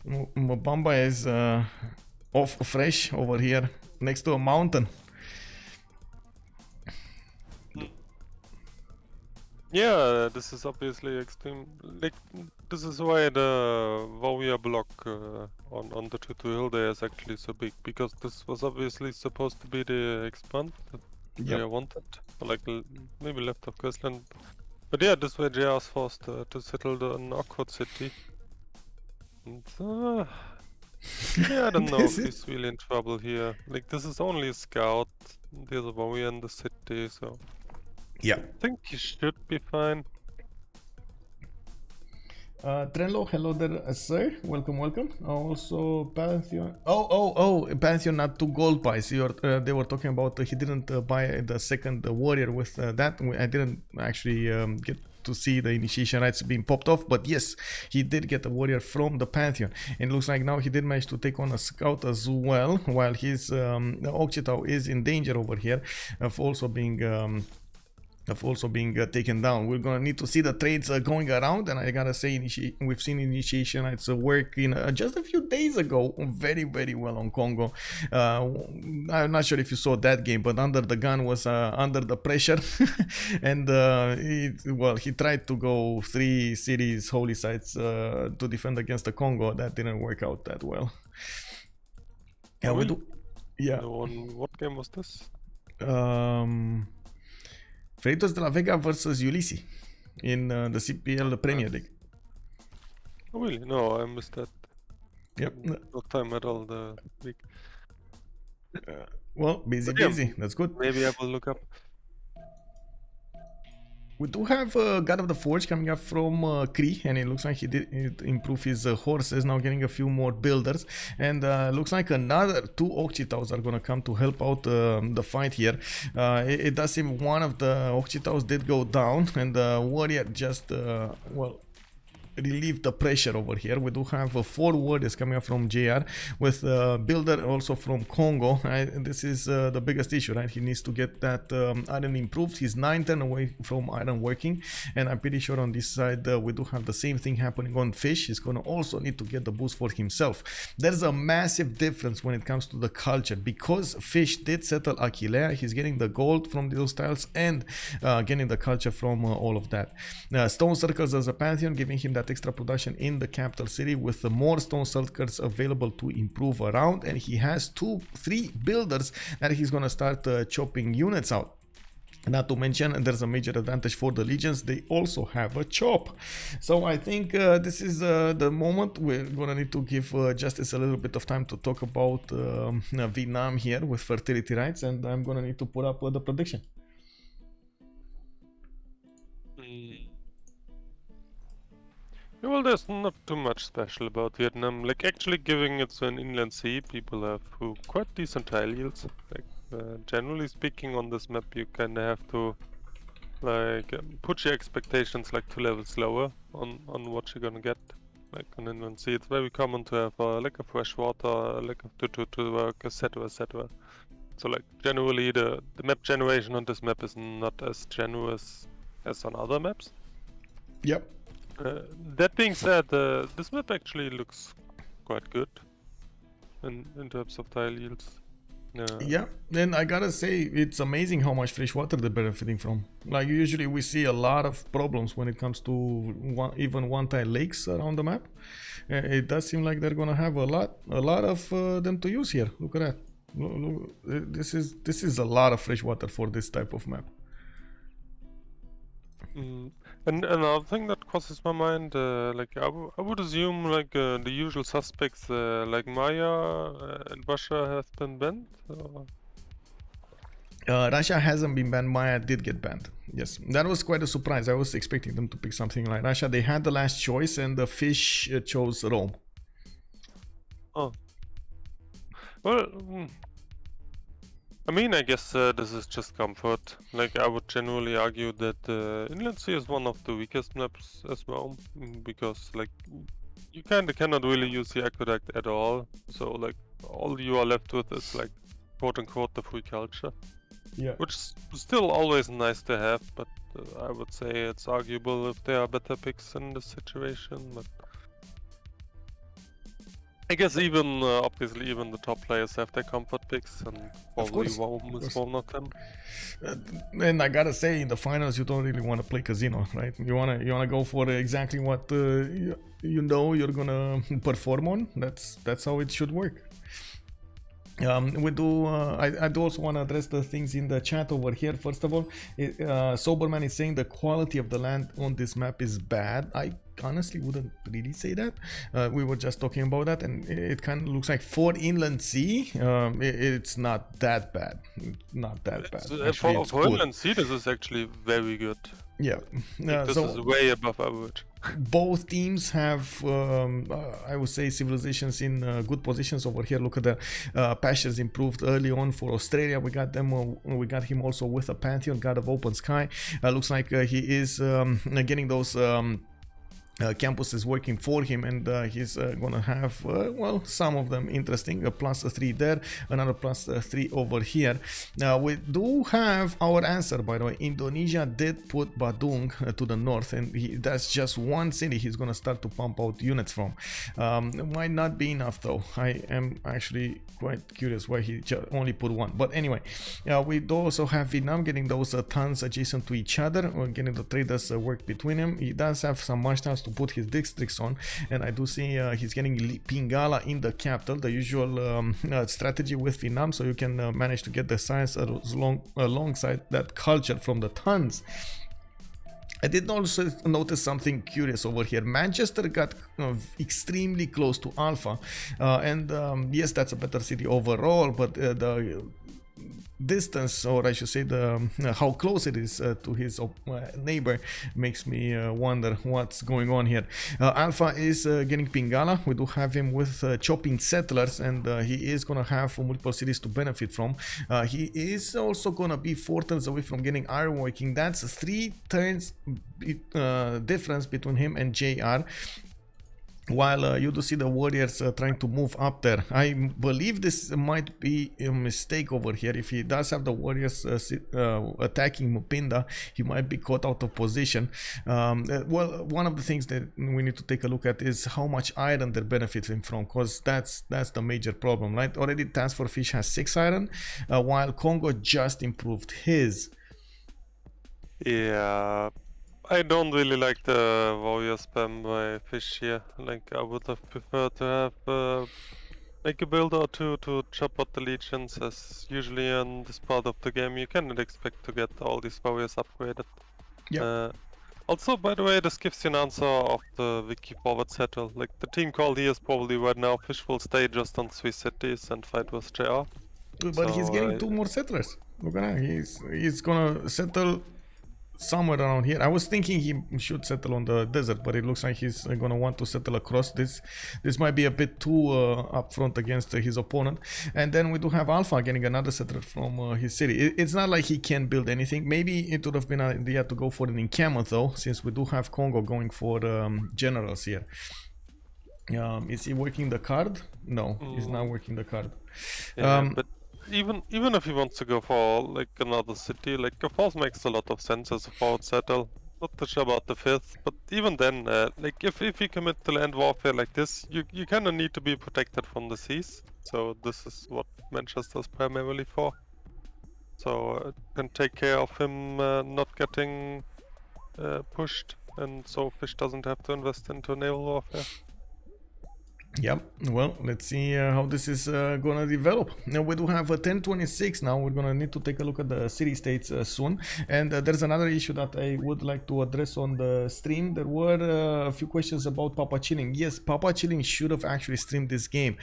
Mubamba is off fresh over here next to a mountain. Yeah, this is obviously extreme. Like, this is why the warrior block on the Tutu Hill there is actually so big, because this was obviously supposed to be the expand that they wanted, like maybe left of Questland. But yeah, this way JR is forced to settle the awkward city. And, yeah, I don't know if he's really in trouble here. Like, this is only a scout. There's a warrior in the city, so. Yeah. I think he should be fine. Trenlo, hello there, sir. Welcome, welcome. Also, Pantheon. Oh, Pantheon, not 2 gold buys. They were talking about he didn't buy the second warrior with that. I didn't actually get to see the initiation rights being popped off, but yes, he did get a warrior from the Pantheon. And it looks like now he did manage to take on a scout as well, while his Okchitao is in danger over here of also being taken down. We're gonna need to see the trades going around, and I gotta say, we've seen initiation rights working just a few days ago very well on Congo. I'm not sure if you saw that game, but Under the Gun was under the pressure and he tried to go 3 cities, holy sites to defend against the Congo. That didn't work out that well. Yeah, we do. Yeah. What game was this? Freritos de la Vega versus Ulysses in the CPL Premier League. Oh really? No, I missed that. Yep. No time at all the week. Well, busy. That's good. Maybe I will look up. We do have God of the Forge coming up from Cree, and it looks like he did improve his horses, now getting a few more builders, and looks like another 2 Okchitaos are going to come to help out the fight here. It does seem one of the Okchitaos did go down, and the warrior just, relieve the pressure over here. We do have 4 warriors coming up from JR with builder also from Congo. This is the biggest issue, right? He needs to get that iron improved. He's 9 turn away from iron working, and I'm pretty sure on this side we do have the same thing happening on Fish. He's gonna also need to get the boost for himself. There's a massive difference when it comes to the culture, because Fish did settle Aquilea. He's getting the gold from those tiles and getting the culture from all of that. Stone circles as a Pantheon, giving him that extra production in the capital city with more stone circles available to improve around, and he has 2-3 builders that he's gonna start chopping units out. Not to mention, there's a major advantage for the legions. They also have a chop. So I think this is the moment we're gonna need to give Justice a little bit of time to talk about Vietnam here with fertility rights, and I'm gonna need to put up the prediction. Well, there's not too much special about Vietnam. Like, actually giving it to an inland sea, people have quite decent tile yields. Like, generally speaking, on this map, you kind of have to like put your expectations like 2 levels lower on what you're gonna get. Like on inland sea, it's very common to have like a fresh water, like to work, etc., etc. So like generally, the map generation on this map is not as generous as on other maps. Yep. That being said, this map actually looks quite good in terms of tile yields. Yeah, then I gotta say, it's amazing how much fresh water they're benefiting from. Like, usually we see a lot of problems when it comes to even one-tile lakes around the map. It does seem like they're gonna have a lot of them to use here. Look at that. Look, this is a lot of fresh water for this type of map. And another thing that crosses my mind, like I would assume like the usual suspects like Maya and Russia have been banned. Russia hasn't been banned. Maya did get banned. Yes, that was quite a surprise. I was expecting them to pick something like Russia. They had the last choice, and the Fish chose Rome. Oh, well. I mean, I guess this is just comfort. Like, I would genuinely argue that Inland Sea is one of the weakest maps as well, because, like, you kind of cannot really use the aqueduct at all. So, like, all you are left with is, like, quote-unquote, the free culture. Yeah. Which is still always nice to have, but I would say it's arguable if there are better picks in this situation. But I guess even, obviously, even the top players have their comfort picks, and probably course, WoW is one of them. And I gotta say, in the finals, you don't really want to play casino, right? You wanna go for exactly what you know you're gonna perform on. That's how it should work. We do. I do also want to address the things in the chat over here. First of all, Soberman is saying the quality of the land on this map is bad. I honestly wouldn't really say that. We were just talking about that, and it kind of looks like for Inland Sea, it's not that bad. Not that bad. Actually, For Inland Sea, this is actually very good. Yeah. This is way above average. Both teams have, I would say, civilizations in good positions over here. Look at the pastures improved early on for Australia. We got them. We got him also with a Pantheon, God of Open Sky. Looks like he is getting those. Campus is working for him, and he's gonna have well, some of them interesting. A +3 there, another +3 over here. We do have our answer, by the way. Indonesia did put Badung to the north, and that's just one city he's gonna start to pump out units from. Might not be enough though. I am actually quite curious why he only put one, but anyway, we do also have Vietnam getting those tons adjacent to each other. We're getting the traders work between him. He does have some marshlands to put his districts on, and I do see he's getting Pingala in the capital, the usual strategy with Vietnam, so you can manage to get the science alongside that culture from the tons. I did also notice something curious over here. Manchester got extremely close to Alpha, and yes, that's a better city overall, but the distance, or I should say the how close it is to his neighbor, makes me wonder what's going on here. Alpha is getting Pingala. We do have him with chopping settlers, and he is gonna have multiple cities to benefit from. He is also gonna be 4 turns away from getting ironworking. That's 3 turns difference between him and JR. While you do see the warriors trying to move up there. I believe this might be a mistake over here. If he does have the warriors attacking Mupinda, he might be caught out of position. Well, one of the things that we need to take a look at is how much iron they're benefiting from, because that's the major problem, right? Already TaskForceFish has 6 iron, while Congo just improved his. Yeah, I don't really like the warrior spam by Fish here. Like, I would have preferred to have like a build or two to chop out the legions, as usually in this part of the game you cannot expect to get all these warriors upgraded. Yeah. Also, by the way, this gives you an answer of the wiki forward settle. Like, the team call here is probably right now Fish will stay just on 3 cities and fight with JR. But So, he's getting 2 more settlers. Look at that. He's gonna settle somewhere around here. I was thinking he should settle on the desert, but it looks like he's gonna want to settle across. This might be a bit too upfront against his opponent. And then we do have Alpha getting another settler from his city. It's not like he can build anything. Maybe it would have been an idea to go for an encampment though, since we do have Congo going for generals here. Is he working the card? No, he's not working the card. Yeah, but even if he wants to go for like another city, like of course makes a lot of sense as a forward settle. Not too sure about the 5th, but even then, like if you commit to land warfare like this, you kind of need to be protected from the seas. So this is what Manchester's primarily for. So can take care of him not getting pushed, and so Fish doesn't have to invest into naval warfare. Yep, well, let's see how this is gonna develop. Now we do have a 1026 now. We're gonna need to take a look at the city-states soon. And there's another issue that I would like to address on the stream. There were a few questions about Papa Chilling. Yes, Papa Chilling should have actually streamed this game.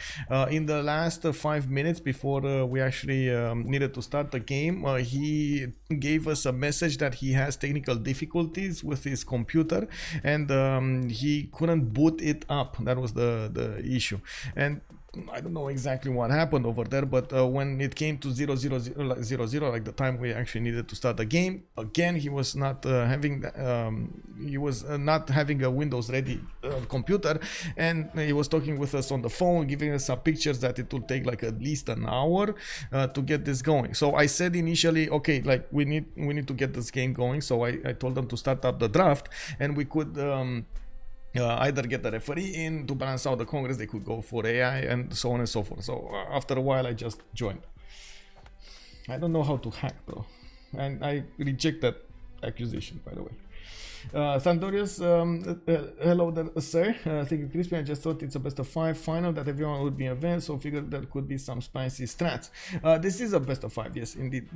In the last 5 minutes before we actually needed to start the game, he gave us a message that he has technical difficulties with his computer, and he couldn't boot it up. That was the issue. And I don't know exactly what happened over there, but when it came to 0-0-0, like the time we actually needed to start the game, again he was not having not having a Windows ready computer, and he was talking with us on the phone, giving us some pictures that it will take like at least an hour to get this going. So I said initially, okay, like we need to get this game going. So I told them to start up the draft, and we could either get the referee in to balance out the Congress, they could go for AI and so on and so forth. So after a while I just joined. I don't know how to hack though, and I reject that accusation, by the way. Sandorius, hello there, sir. Thank you, Crispy. I just thought it's a best of 5 final that everyone would be event, so figured there could be some spicy strats. This is a best of 5, yes, indeed.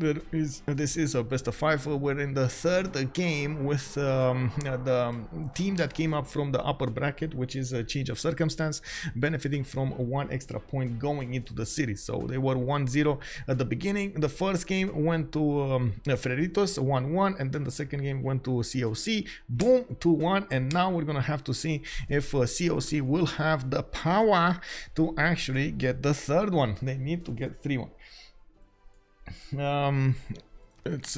This is a best of 5. We're in the 3rd game with the team that came up from the upper bracket, which is a change of circumstance, benefiting from 1 extra point going into the series. So they were 1-0 at the beginning. The first game went to Freritos, 1-1, and then the second game went to CWC. Boom, 2-1, and now we're gonna have to see if COC will have the power to actually get the 3rd one. They need to get 3-1. Let's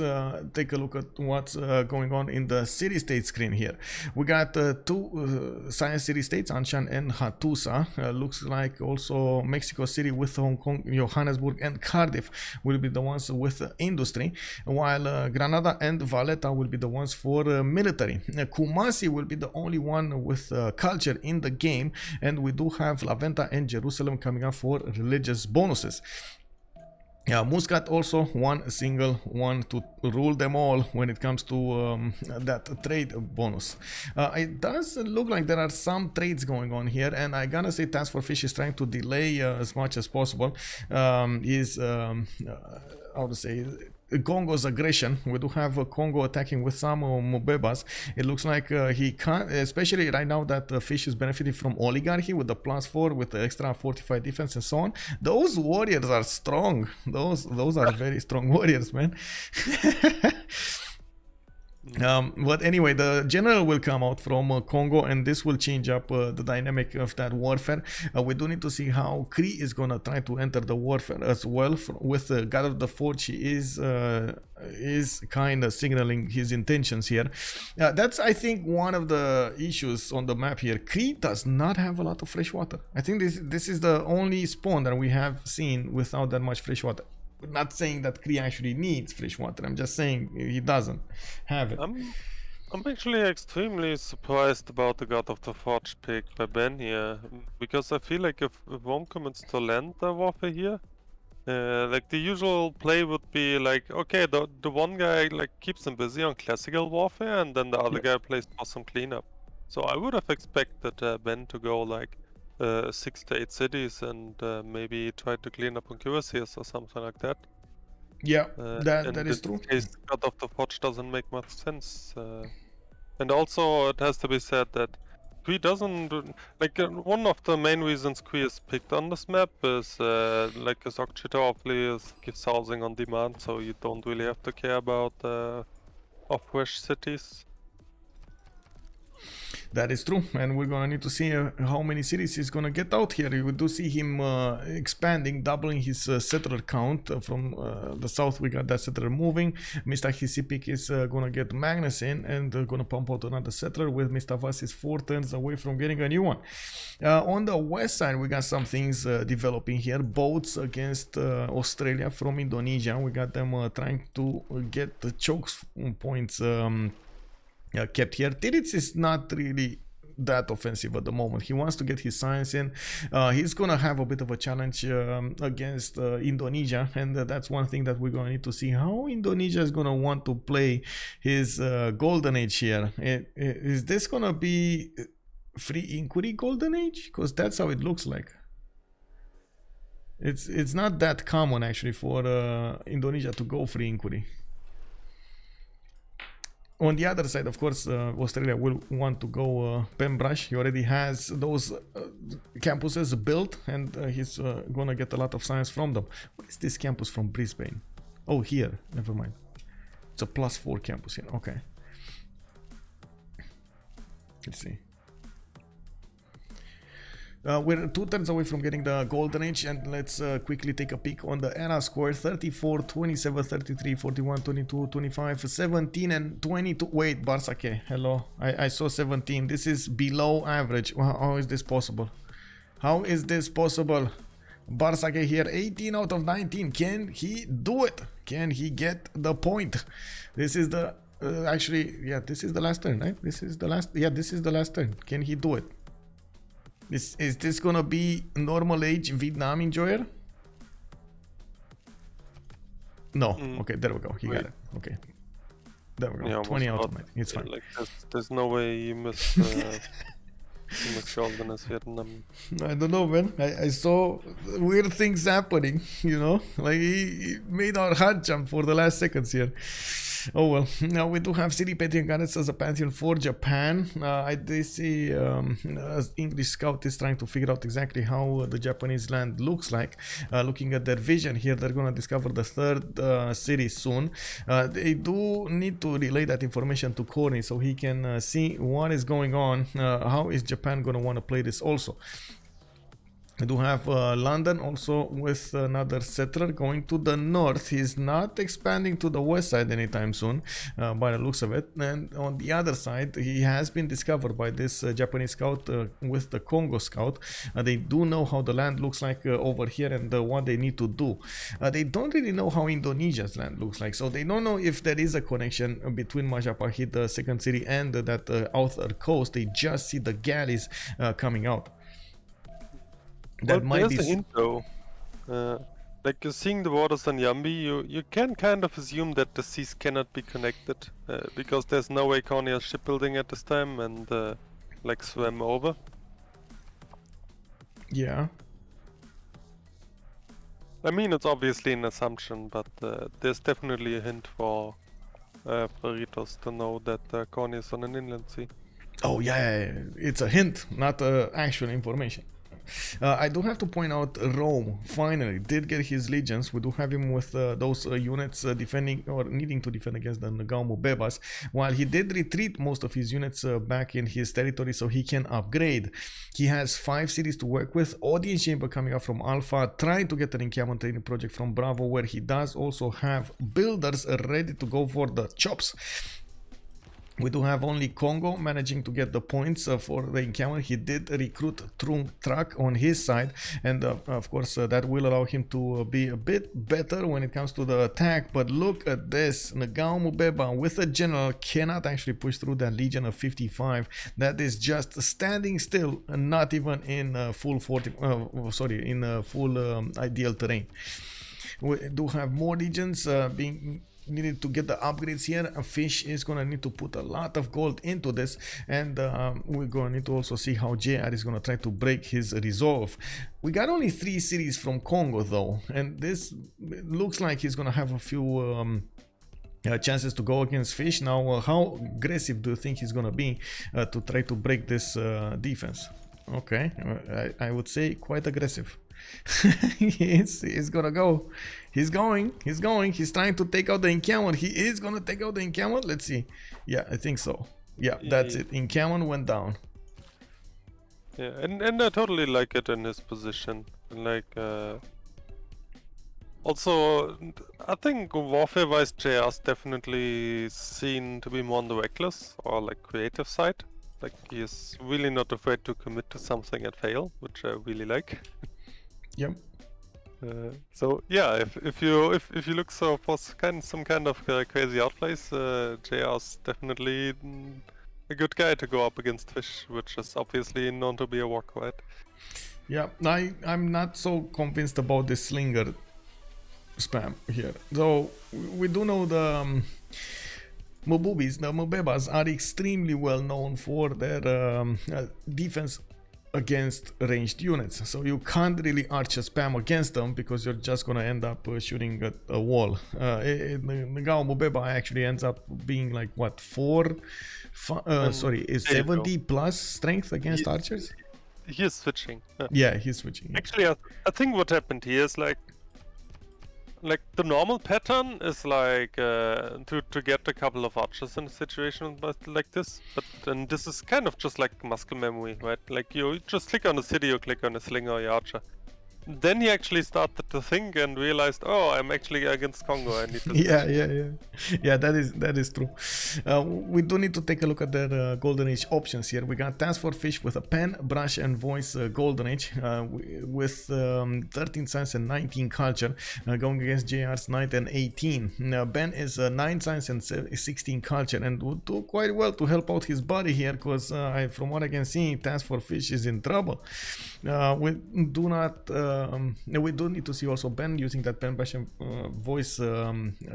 take a look at what's going on in the city-state screen here. We got 2 science city-states, Anshan and Hattusa. Looks like also Mexico City with Hong Kong, Johannesburg and Cardiff will be the ones with industry, while Granada and Valletta will be the ones for military. Kumasi will be the only one with culture in the game, and we do have La Venta and Jerusalem coming up for religious bonuses. Yeah, Muscat also one single one to rule them all when it comes to that trade bonus. It does look like there are some trades going on here, and I gotta say TaskForceFish is trying to delay as much as possible how to say, Kongo's aggression. We do have Congo attacking with some Mubebas. It looks like he can't, especially right now that Fish is benefiting from oligarchy with the +4, with the extra fortified defense and so on. Those warriors are strong. Those are very strong warriors, man. But anyway, the general will come out from Congo, and this will change up the dynamic of that warfare. We do need to see how Cree is gonna try to enter the warfare as well. With God of the Forge, he is kind of signaling his intentions here. That's, I think, one of the issues on the map here. Cree does not have a lot of fresh water. I think this is the only spawn that we have seen without that much fresh water. I'm not saying that Cree actually needs fresh water. I'm just saying he doesn't have it. I'm actually extremely surprised about the God of the Forge pick by Ben here, because I feel like if one commits to land the warfare here, like the usual play would be like, okay, the one guy like keeps him busy on classical warfare, and then the other guy plays awesome cleanup. So I would have expected Ben to go like 6 to 8 cities and maybe try to clean up on cuirassiers or something like that. Yeah, that is true. In case God of the Forge doesn't make much sense. And also it has to be said that Cree doesn't, like one of the main reasons Cree is picked on this map is like his Occhita gives housing on demand, so you don't really have to care about off-wish cities. That is true, and we're gonna need to see how many cities he's gonna get out here. We do see him expanding, doubling his settler count. From the south we got that settler moving. Mr. Hisipik is gonna get Magnus in, and gonna pump out another settler, with Mr. Vas is 4 turns away from getting a new one. On the west side we got some things developing here. Boats against Australia from Indonesia. We got them trying to get the choke points kept here. Titiits is not really that offensive at the moment. He wants to get his science in. He's gonna have a bit of a challenge against Indonesia, and that's one thing that we're gonna need to see how Indonesia is gonna want to play his golden age here. Is this gonna be free inquiry golden age? Because that's how it looks like. It's not that common actually for Indonesia to go free inquiry. On the other side, of course, Australia will want to go Pembrush. He already has those campuses built, and he's gonna get a lot of science from them. What is this campus from Brisbane? Oh, here. Never mind. It's a +4 campus here. Okay. Let's see. We're 2 turns away from getting the golden age, and let's quickly take a peek on the era score. 34, 27, 33, 41, 22, 25, 17 and 22. Wait, Bartsake, hello. I saw 17. This is below average. How is this possible? How is this possible? Bartsake here, 18 out of 19. Can he do it? Can he get the point? This is the actually, yeah, this is the last turn, right? This is the last, yeah, this is the last turn. Can he do it? Is this gonna be normal age Vietnam enjoyer? No. Okay, there we go. He got it. Okay. There we go. Yeah, 20 out of 19. It's fine. Like there's no way you miss golden as Vietnam. I don't know, man. I saw weird things happening, you know? Like he made our heart jump for the last seconds here. Oh well. Now we do have City Patriot Gunnets as a pantheon for Japan. I did see English Scout is trying to figure out exactly how the Japanese land looks like. Looking at their vision here, they're gonna discover the 3rd city soon. They do need to relay that information to Khornie so he can see what is going on. How is Japan gonna want to play this also? I do have London also with another settler going to the north. He's not expanding to the west side anytime soon by the looks of it. And on the other side, he has been discovered by this Japanese scout with the Congo scout. They do know how the land looks like over here and what they need to do. They don't really know how Indonesia's land looks like. So they don't know if there is a connection between Majapahit, the 2nd city, and that outer coast. They just see the galleys coming out. That might be a hint though. Like you're seeing the waters on Yambi, you can kind of assume that the seas cannot be connected because there's no way Khornie has shipbuilding at this time and like swam over. Yeah. I mean, it's obviously an assumption, but there's definitely a hint for Freritos to know that Khornie is on an inland sea. Oh yeah, it's a hint, not actual information. I do have to point out Rome finally did get his legions. We do have him with those units defending or needing to defend against the Ngao Mubebas, while he did retreat most of his units back in his territory so he can upgrade. He has 5 cities to work with. Audience chamber coming up from Alpha, trying to get an encampment training project from Bravo, where he does also have builders ready to go for the chops. We do have only Congo managing to get the points for the encounter. He did recruit Trung Truck on his side, and of course that will allow him to be a bit better when it comes to the attack. But look at this, Ngao Mubeba with a general cannot actually push through that legion of 55. That is just standing still, and not even in full ideal terrain. We do have more legions being needed to get the upgrades here. Fish is gonna need to put a lot of gold into this, and we're gonna need to also see how JR is gonna try to break his resolve. We got only 3 cities from Congo though, and this looks like he's gonna have a few chances to go against Fish. Now how aggressive do you think he's gonna be to try to break this defense? Okay, I would say quite aggressive. he's gonna go. He's going. He's trying to take out the encampment. He is gonna take out the encampment. Let's see. Yeah, I think so. Yeah, that's it. Encampment went down. Yeah, and I totally like it in his position. Like, also, I think warfare-wise, JR's definitely seen to be more on the reckless or like creative side. Like, he's really not afraid to commit to something and fail, which I really like. Yep. So yeah, if you look for some kind of crazy outplays, JR's definitely a good guy to go up against Fish, which is obviously known to be a walk, right? Yeah, I'm not so convinced about this slinger spam here. So we do know the Mububis, the Mubebas are extremely well known for their defense against ranged units, so you can't really archer spam against them because you're just gonna end up shooting at a wall. The Ngao Mubeba actually ends up being like what, 70 plus strength against archers. He's switching. Yeah, he's switching. Actually, I think what happened here is like like the normal pattern is like to get a couple of archers in a situation like this, but then this is kind of just like muscle memory, right? Like you just click on the city, you click on the slinger or your archer. Then he actually started to think and realized, oh, I'm actually against Congo. I need to. Yeah. That is true. We do need to take a look at their golden age options here. We got TaskForceFish with a pen, brush, and voice golden age with 13 science and 19 culture, going against JR's 9 and 18. Now Ben is 9 science and 16 culture, and would do quite well to help out his buddy here, because from what I can see, TaskForceFish is in trouble. We do need to see also Ben using that pen brush and voice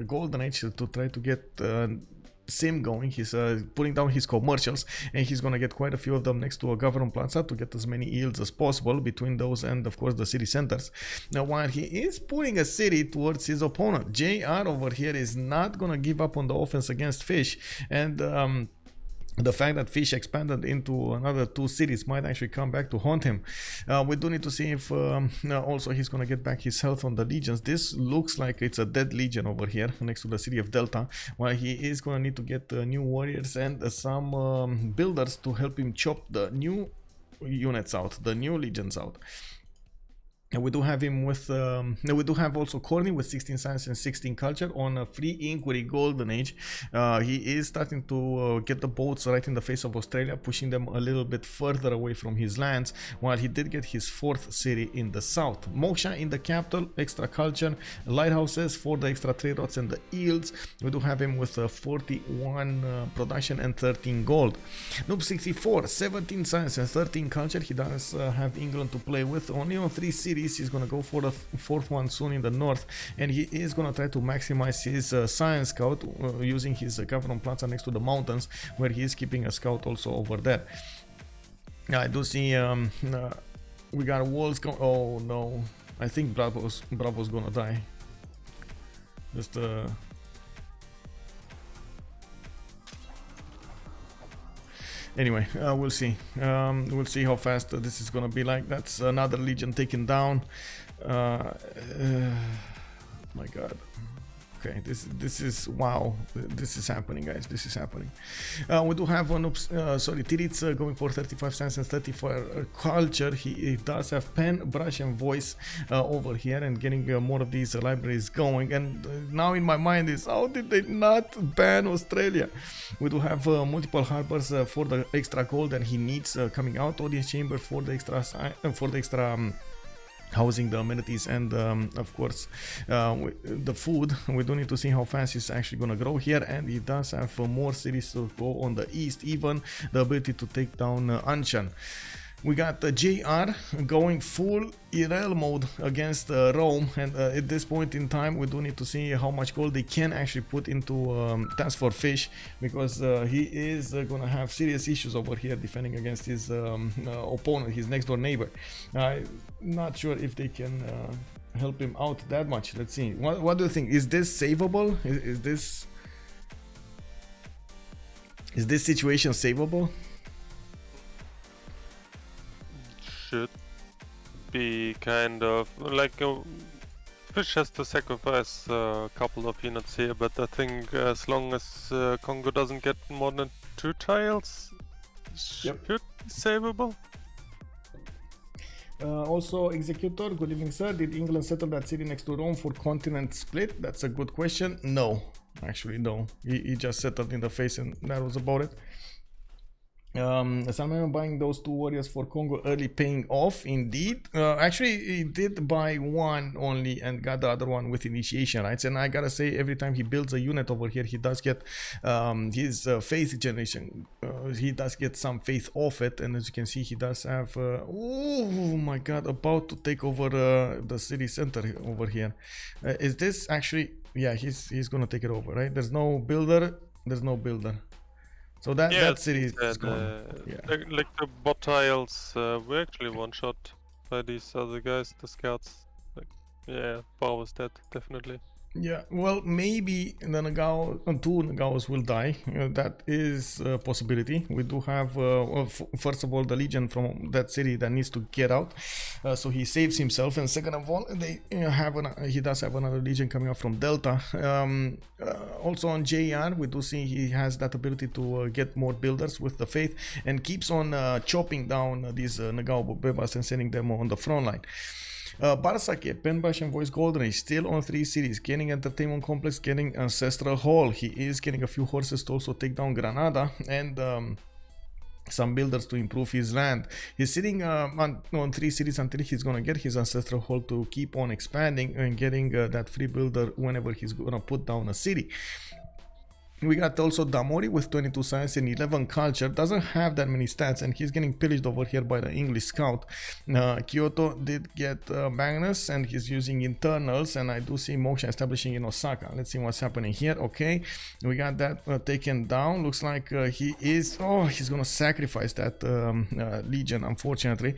golden age to try to get Sim going. He's putting down his commercials, and he's gonna get quite a few of them next to a government plaza to get as many yields as possible between those and of course the city centers. Now while he is putting a city towards his opponent, JR over here is not gonna give up on the offense against Fish, and the fact that Fish expanded into another 2 cities might actually come back to haunt him. We do need to see if also he's gonna get back his health on the legions. This looks like it's a dead legion over here next to the city of Delta, while he is gonna need to get new warriors and some builders to help him chop the new units out, the new legions out. And we do have him with, we do have also Khornie with 16 science and 16 culture on a free inquiry golden age. He is starting to get the boats right in the face of Australia, pushing them a little bit further away from his lands, while he did get his 4th city in the south. Moksha in the capital, extra culture, lighthouses for the extra trade routes and the yields. We do have him with 41 production and 13 gold. Noob 64, 17 science and 13 culture. He does have England to play with, only on 3 cities. He's gonna go for the 4th one soon in the north, and he is gonna try to maximize his science scout using his government plaza next to the mountains, where he is keeping a scout also over there. I do see we got walls going. Oh no, I think Bravo's gonna die. Just anyway, we'll see. We'll see how fast this is gonna be like. That's another legion taken down. My god. Okay, this is wow. This is happening, guys. This is happening. We do have one. Titiits going for 35 cents and 34 culture. He does have pen, brush, and voice over here, and getting more of these libraries going. And now in my mind is, how did they not ban Australia? We do have multiple harbors for the extra gold, and he needs coming out. Audience chamber for the extra. Housing, the amenities, and of course the food. We do need to see how fast he's actually gonna grow here, and he does have more cities to go on the east, even the ability to take down Anshan. We got the JR going full IRL mode against Rome, and at this point in time we do need to see how much gold they can actually put into TaskForceFish, because he is gonna have serious issues over here defending against his opponent, his next door neighbor. I'm not sure if they can help him out that much. Let's see. What do you think? Is this savable? Is this situation savable? Should be kind of like Fish has to sacrifice a couple of units here, but I think as long as Congo doesn't get more than 2 tiles, should be savable. Also, Executor, good evening, sir. Did England settle that city next to Rome for continent split? That's a good question. No, actually, no. He just settled in the face, and that was about it. Salman buying those 2 warriors for Congo early paying off indeed. Actually, he did buy one only and got the other one with initiation rights, and I gotta say, every time he builds a unit over here, he does get his faith generation. He does get some faith off it, and as you can see, he does have oh my god, about to take over the city center over here. Is this actually, yeah, he's gonna take it over, right? There's no builder. So that city is gone. Like the bot tiles were actually one shot by these other guys, the scouts. Like, yeah, Bar was dead, definitely. Yeah, well, maybe the two Nagaos will die. That is a possibility. We do have, first of all, the Legion from that city that needs to get out, so he saves himself. And second of all, he does have another Legion coming out from Delta. Also on JR, we do see he has that ability to get more builders with the Faith and keeps on chopping down these Nagao Bebas and sending them on the front line. Bartsake, Penbash and Voice Golden Age still on 3 cities, getting Entertainment Complex, getting Ancestral Hall. He is getting a few horses to also take down Granada and some builders to improve his land. He's sitting on 3 cities until he's gonna get his Ancestral Hall to keep on expanding and getting that free builder whenever he's gonna put down a city. We got also Damori with 22 science and 11 culture. Doesn't have that many stats and he's getting pillaged over here by the English scout. Kyoto did get Magnus and he's using internals, and I do see Moksha establishing in Osaka. Let's see what's happening here. Okay, we got that taken down. Looks like he's gonna sacrifice that Legion, unfortunately.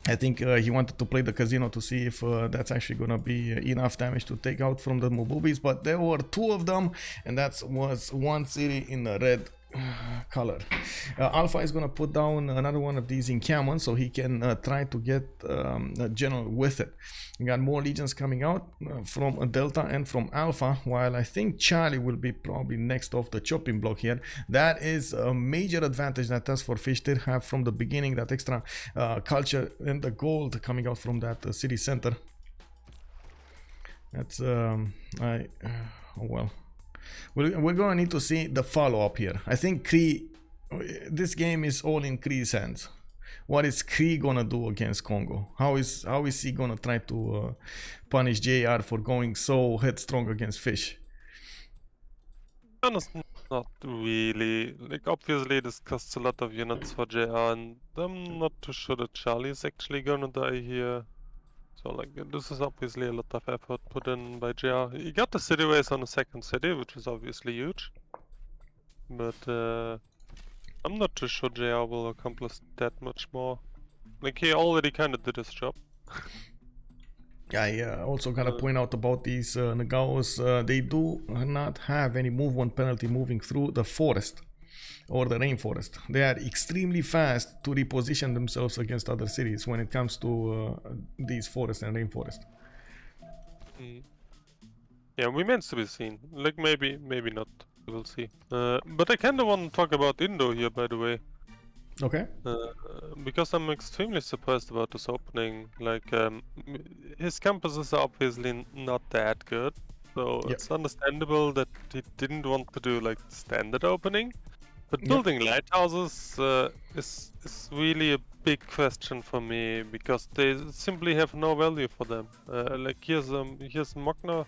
I think he wanted to play the casino to see if that's actually gonna be enough damage to take out from the Mububis, but there were 2 of them, and that was 1 city in the red color. Alpha is gonna put down another one of these encampments so he can try to get a general with it. We got more legions coming out from Delta and from Alpha, while I think Charlie will be probably next off the chopping block here. That is a major advantage that TaskForceFish did have from the beginning, that extra culture and the gold coming out from that city center. That's well, we're gonna need to see the follow-up here. I think Cree, this game is all in Cree's hands. What is Cree gonna do against Congo? How is he gonna try to punish JR for going so headstrong against Fish? Honestly, not really. Like, obviously this costs a lot of units for JR, and I'm not too sure that Charlie is actually gonna die here. So, like, this is obviously a lot of effort put in by JR. He got the city race on the 2nd city, which is obviously huge. But I'm not too sure JR will accomplish that much more. Like, he already kind of did his job. I also gotta point out about these Nagaos. They do not have any movement penalty moving through the forest or the rainforest. They are extremely fast to reposition themselves against other cities when it comes to these forests and rainforest. Yeah, remains to be seen. Like, maybe not. We'll see. But I kind of want to talk about Indo here, by the way. Okay. Because I'm extremely surprised about this opening. Like, his campuses are obviously not that good, so it's understandable that he didn't want to do like the standard opening. But building lighthouses is really a big question for me, because they simply have no value for them. Like, here's Mogner.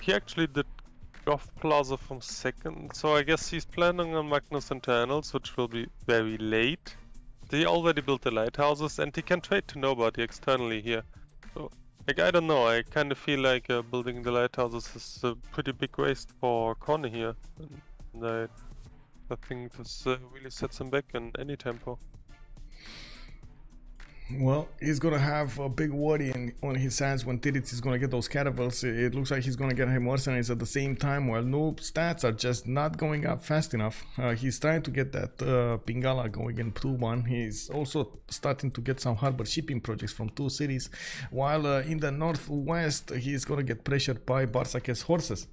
He actually did Golf Plaza from 2nd, so I guess he's planning on Magnus internals, which will be very late. They already built the lighthouses, and he can trade to nobody externally here. So, like, I don't know, I kind of feel like building the lighthouses is a pretty big waste for Khornie here. And I think this really sets him back in any tempo. Well, he's gonna have a big worry on his hands when Titiits is gonna get those caravels. It looks like he's gonna get him mercenaries at the same time, while noob stats are just not going up fast enough. He's trying to get that Pingala going in 2-1. He's also starting to get some harbor shipping projects from 2 cities, while in the northwest he's gonna get pressured by Bartsake's horses.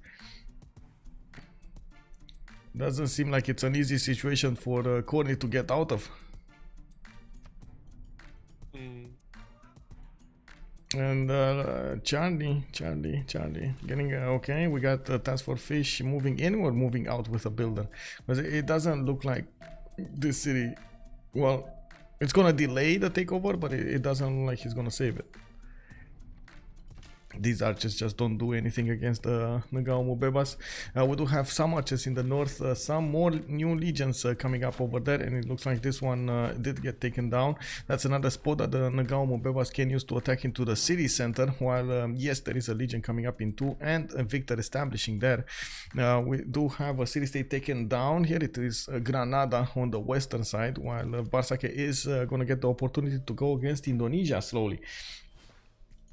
Doesn't seem like it's an easy situation for Khornie to get out of. And Charlie getting okay. We got TaskForceFish moving in or moving out with a builder, because it doesn't look like this city. Well, it's gonna delay the takeover, but it doesn't look like he's gonna save it. These archers just don't do anything against the Nagao Mubebas. We do have some archers in the north, some more new legions coming up over there, and it looks like this one did get taken down. That's another spot that the Nagao Mubebas can use to attack into the city center, while yes, there is a legion coming up in 2 and a victor establishing there. We do have a city-state taken down here. It is Granada on the western side, while Bartsake is going to get the opportunity to go against Indonesia slowly.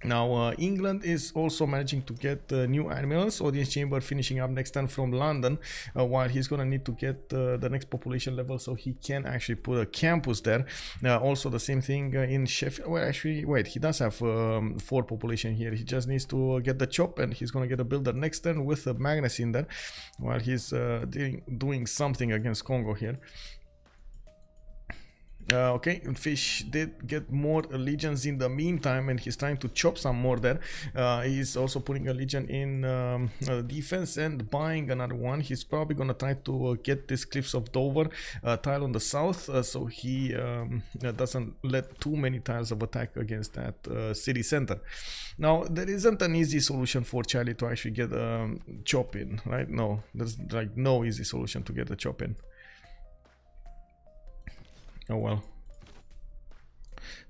Now, England is also managing to get new admirals. Audience Chamber finishing up next turn from London, while he's gonna need to get the next population level so he can actually put a campus there. Also, the same thing in Sheffield. Well, actually, wait, he does have 4 population here. He just needs to get the chop, and he's gonna get a builder next turn with a Magnus in there, while he's doing something against Congo here. Okay, Fish did get more legions in the meantime, and he's trying to chop some more there. He's also putting a legion in defense and buying another one. He's probably gonna try to get this Cliffs of Dover tile on the south, so he doesn't let too many tiles of attack against that city center. Now, there isn't an easy solution for Charlie to actually get a chop in, right? No, there's like no easy solution to get a chop in. Oh well.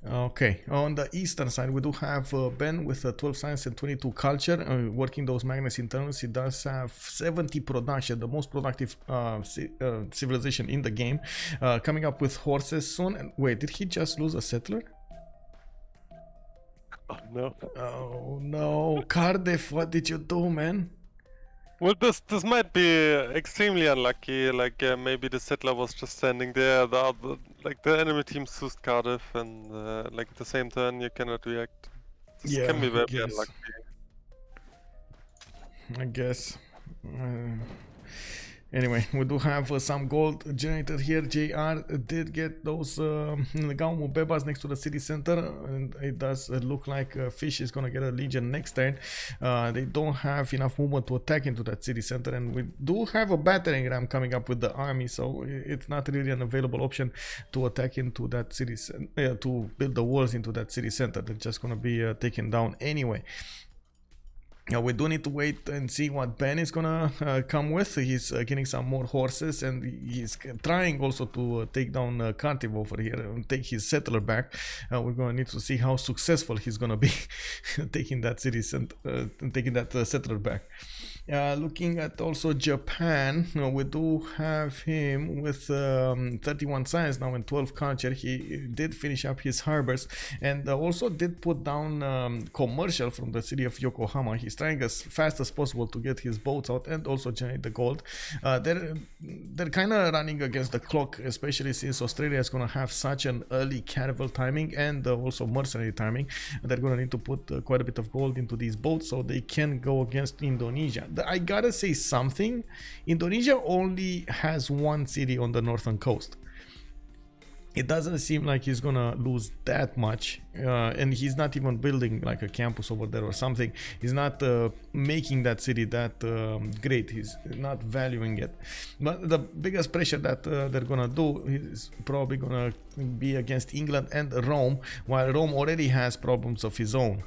Okay, on the eastern side we do have Ben with 12 science and 22 culture, working those Magnus internals. He does have 70 production, the most productive civilization in the game, coming up with horses soon. And wait, did he just lose a settler? Oh no. Oh no, Cardiff, what did you do, man? Well, this might be extremely unlucky. Like maybe the settler was just standing there. The enemy team used Cardiff, and like at the same turn you cannot react. This can be very unlucky. I guess. Anyway, we do have some gold generated here. JR did get those Gaumu Bebas next to the city center, and it does look like Fish is gonna get a legion next turn. They don't have enough movement to attack into that city center, and we do have a battering ram coming up with the army, so it's not really an available option to attack into that city to build the walls into that city center. They're just gonna be taken down anyway. Now, we do need to wait and see what Ben is gonna come with. He's getting some more horses, and he's trying also to take down Cardiff over here and take his settler back. We're gonna need to see how successful he's gonna be taking that city taking that settler back. Looking at also Japan, we do have him with 31 science now and 12 culture. He did finish up his harbors, and also did put down commercial from the city of Yokohama. He's trying as fast as possible to get his boats out and also generate the gold. They're kind of running against the clock, especially since Australia is going to have such an early caravel timing and also mercenary timing. They're going to need to put quite a bit of gold into these boats so they can go against Indonesia. I gotta say something. Indonesia only has one city on the northern coast. It doesn't seem like he's gonna lose that much, and he's not even building like a campus over there or something. He's not making that city that great. He's not valuing it. But the biggest pressure that they're gonna do is probably gonna be against England and Rome, while Rome already has problems of his own.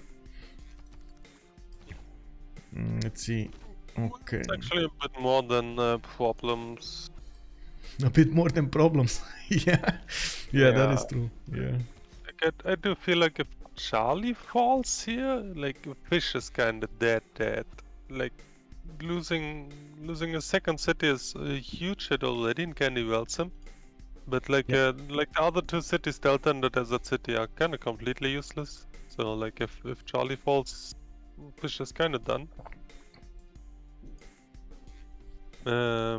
Let's see. Okay. It's actually a bit more than problems. A bit more than problems. yeah, that is true. Yeah. Like I do feel like if Charlie falls here, like Fish is kind of dead. Like losing a second city is a huge hit already in Candy Welsom. But like the other two cities, Delta and the Desert City, are kind of completely useless. So like if Charlie falls, Fish is kind of done. Yeah,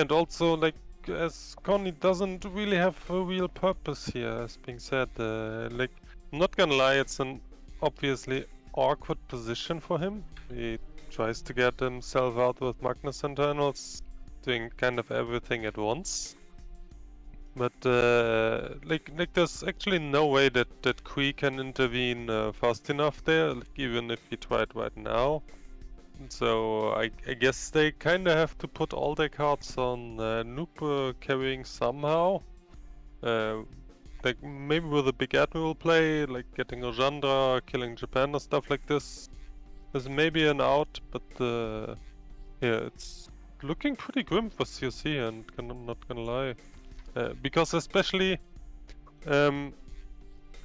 and also like as Khornie doesn't really have a real purpose here, as being said, like I'm not gonna lie, it's an obviously awkward position for him. He tries to get himself out with Magnus internals, doing kind of everything at once. But like there's actually no way that Cree can intervene fast enough there, like, even if he tried right now. So I guess they kinda have to put all their cards on Noob carrying somehow. Like maybe with a big admiral play, like getting Ojandra, killing Japan or stuff like this. There's maybe an out, but yeah, it's looking pretty grim for COC, and I'm not gonna lie. Because especially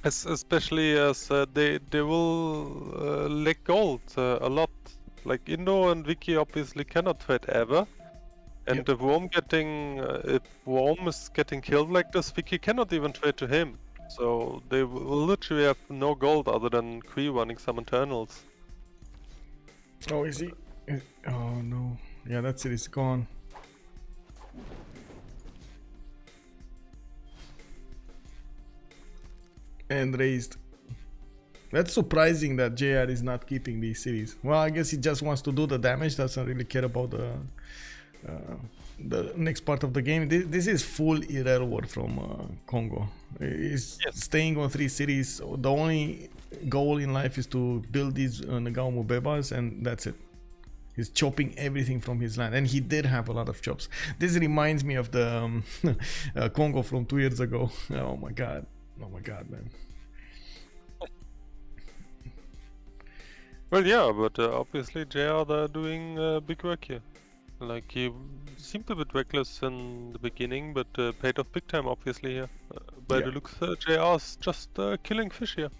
especially as they will lack gold a lot. Like Indo and Vicky obviously cannot trade ever, and if Rome is getting killed like this, Vicky cannot even trade to him. So they will literally have no gold other than Cree running some internals. Oh, is he? Oh no. Yeah, that's it. It's gone. And raised. That's surprising that JR is not keeping these cities. Well, I guess he just wants to do the damage. Doesn't really care about the next part of the game. This is full irrelevant from Congo. He's staying on 3 cities. The only goal in life is to build these Nagao Mubebas, and that's it. He's chopping everything from his land, and he did have a lot of chops. This reminds me of the Congo from 2 years ago. Oh my god, man. Well, yeah, but obviously JR they're doing big work here. Like he seemed a bit reckless in the beginning, but paid off big time obviously here. By the looks, JR's just killing fish here.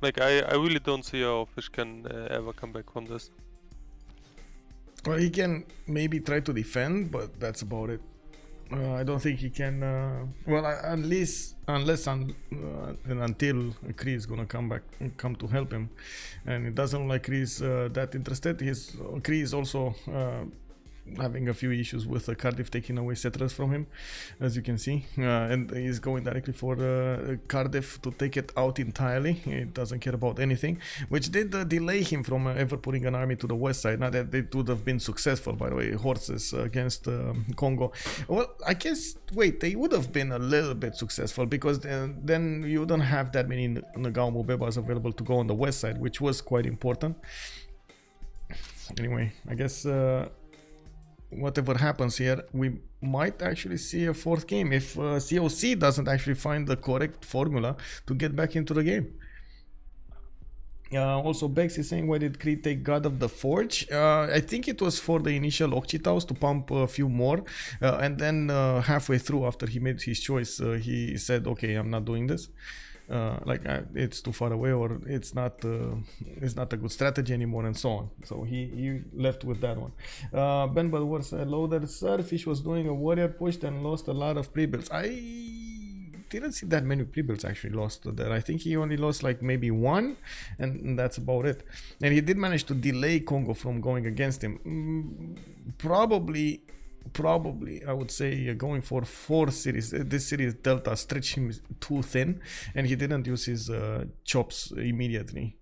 Like I really don't see how fish can ever come back from this. Well, he can maybe try to defend, but that's about it. I don't think he can. Well, unless and until Cree is gonna come to help him, and it doesn't look like Cree is that interested. Cree is also having a few issues with Cardiff taking away settlers from him, as you can see, and he's going directly for Cardiff to take it out entirely. He doesn't care about anything, which did delay him from ever putting an army to the west side. Not that it would have been successful, by the way, horses against Congo. Well, I guess, wait, they would have been a little bit successful, because then you don't have that many Nagao Mubebas available to go on the west side, which was quite important. Anyway, I guess whatever happens here, we might actually see a 4th game if COC doesn't actually find the correct formula to get back into the game. Also, Bex is saying, why did Cree take God of the Forge? I think it was for the initial Okchitaus to pump a few more, and then halfway through, after he made his choice, he said, okay, I'm not doing this. It's too far away, or it's not a good strategy anymore, and so on. So he left with that one. Ben Balwar said, loader sir, Fish was doing a warrior push and lost a lot of pre-builds. I didn't see that many pre-builds actually lost there. I think he only lost like maybe 1, and that's about it. And he did manage to delay Congo from going against him. Probably I would say going for 4 cities. This series Delta stretched him too thin, and he didn't use his chops immediately.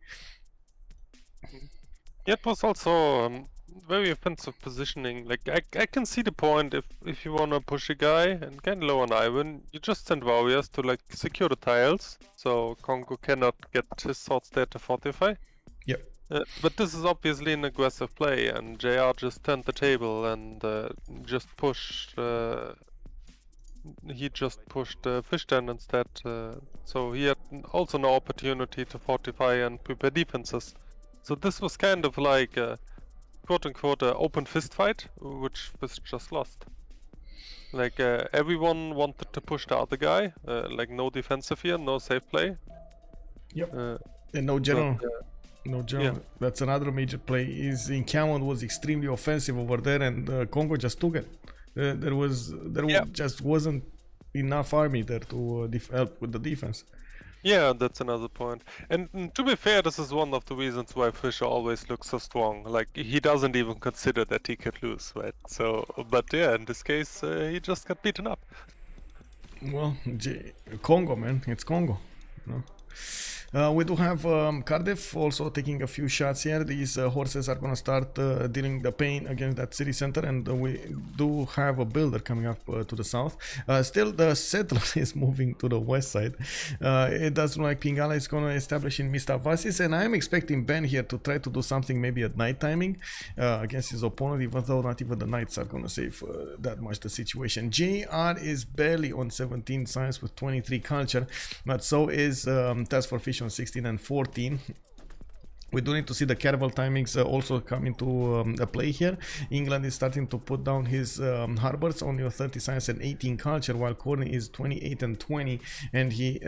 It was also very offensive positioning. Like I can see the point if you wanna push a guy and get low on iron, you just send warriors to like secure the tiles, so Congo cannot get his swords there to fortify. Yep. But this is obviously an aggressive play, and JR just turned the table and just pushed. He just pushed Fish down instead, so he had also no opportunity to fortify and prepare defenses. So this was kind of like a quote-unquote open fist fight, which Fish just lost. Like everyone wanted to push the other guy, like no defensive here, no safe play. Yep. And no general. But, no general. Yeah. That's another major play. His encampment was extremely offensive over there, and Congo just took it. There just wasn't enough army there to help with the defense. Yeah, that's another point. And to be fair, this is one of the reasons why Fish always looks so strong. Like, he doesn't even consider that he could lose, right? So, but yeah, in this case, he just got beaten up. Well, Congo, man, it's Congo. No? We do have Cardiff also taking a few shots here. These horses are going to start dealing the pain against that city center, and we do have a builder coming up to the south. Still, the settler is moving to the west side. It does look like Pingala is going to establish in Mistavasis, and I am expecting Ben here to try to do something maybe at night timing against his opponent, even though not even the knights are going to save that much the situation. JR is barely on 17 science with 23 culture, but so is TaskForceFish on 16 and 14. We do need to see the caravel timings also come into play here. England is starting to put down his harbors, only 30 science and 18 culture, while Khornie is 28 and 20, and he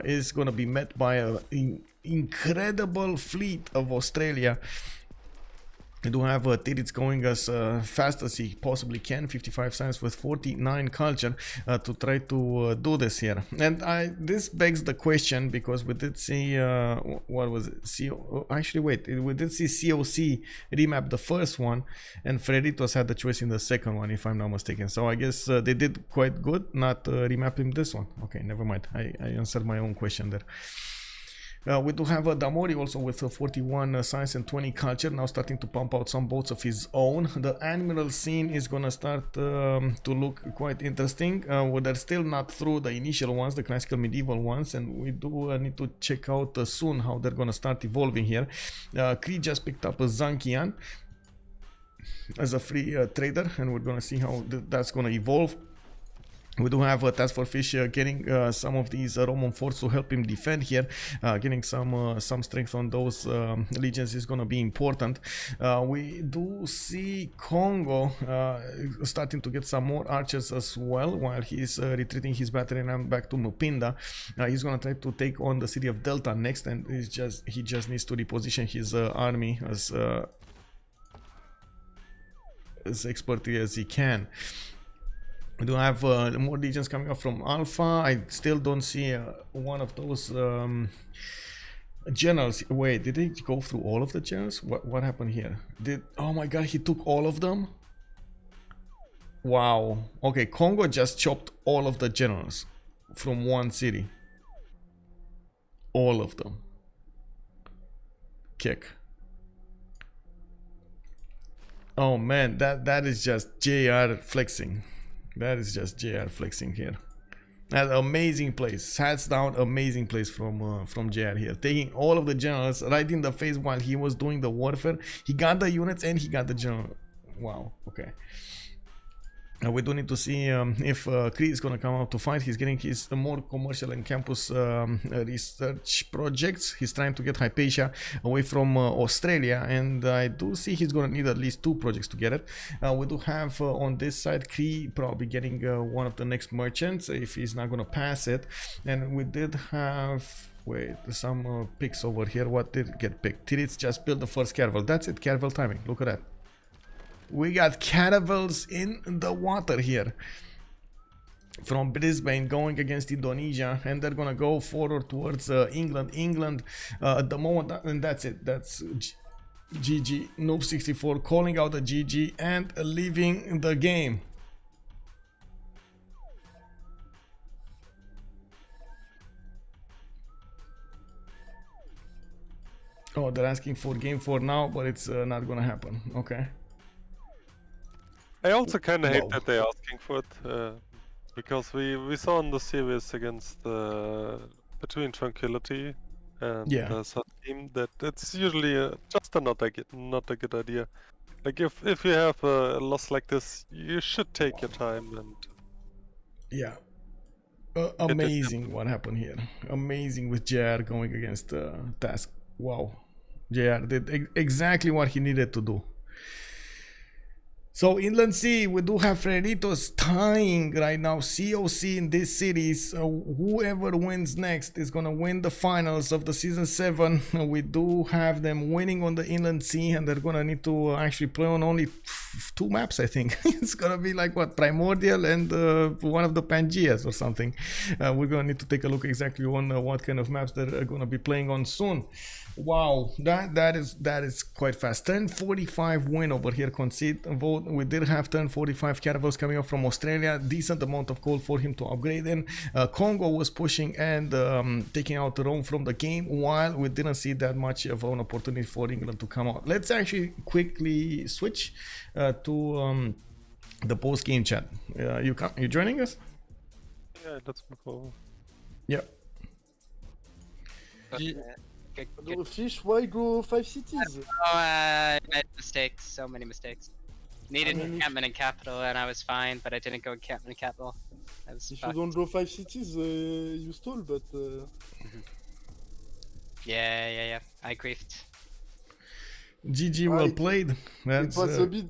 is going to be met by an incredible fleet of Australia. We do have Titiits going as fast as he possibly can, 55 science with 49 culture to try to do this here. And this begs the question, because we did see, what was it? Actually, wait, we did see COC remap the first one, and Freritos had the choice in the second one, if I'm not mistaken. So I guess they did quite good not remapping this one. Okay, never mind. I answered my own question there. We do have Damori also with 41 science and 20 culture, now starting to pump out some boats of his own. The admiral scene is gonna start to look quite interesting. They're still not through the initial ones, the classical medieval ones, and we do need to check out soon how they're gonna start evolving here. Cree just picked up a Zankian as a free trader, and we're gonna see how that's gonna evolve. We do have TaskForceFish getting some of these Roman forts to help him defend here. Getting some strength on those legions is going to be important. We do see Kongo starting to get some more archers as well, while he's retreating his battalion back to Mupinda. He's going to try to take on the city of Delta next, and he just needs to reposition his army as expertly as he can. We do have more legions coming up from Alpha. I still don't see one of those generals. Wait, did they go through all of the generals? What happened here? Oh my god, he took all of them? Wow. Okay, Congo just chopped all of the generals from one city. All of them. Kick. Oh man, that is just JR flexing. That is just JR flexing here. That's amazing place. Hats down, amazing place from JR here. Taking all of the generals right in the face while he was doing the warfare. He got the units and he got the general. Wow, okay. We do need to see if Cree is going to come out to fight. He's getting his more commercial and campus research projects. He's trying to get Hypatia away from Australia, and I do see he's going to need at least 2 projects to get it. We do have on this side Cree probably getting one of the next merchants if he's not going to pass it. And we did have... Wait, some picks over here. What did get picked? Titiits just built the first caravel. That's it, caravel timing. Look at that. We got caravels in the water here from Brisbane going against Indonesia, and they're gonna go forward towards England at the moment, and that's it. That's GG. Noob64 calling out the GG and leaving the game. Oh, they're asking for game 4 now, but it's not gonna happen. Okay. I also kind of hate that they're asking for it, because we saw in the series against between Tranquility and Sun Team that it's usually just not a good idea. Like if you have a loss like this, you should take your time and amazing what happened here. Amazing with JR going against Task. Wow, JR did exactly what he needed to do. So Inland Sea, we do have Freritos tying right now COC in this series. Whoever wins next is gonna win the finals of the season 7. We do have them winning on the Inland Sea, and they're gonna need to actually play on only 2 maps, I think. It's gonna be like what, Primordial and one of the Pangeas or something. We're gonna need to take a look exactly on what kind of maps they're gonna be playing on soon. Wow, that is quite fast. Turn 45 win over here. Concede vote. We did have turn 45 caravels coming up from Australia. Decent amount of coal for him to upgrade in. Congo was pushing and taking out Rome from the game, while we didn't see that much of an opportunity for England to come out. Let's actually quickly switch to the post game chat. You joining us? yeah, let's move over. Yeah. No, Fish, why go 5 cities? Oh, I made mistakes, so many mistakes. Needed encampment in capital, and I was fine, but I didn't go encampment in capital. I was If fucked. you don't go 5 cities, you stole, but... Yeah, I griefed. GG, well played. It was a bit...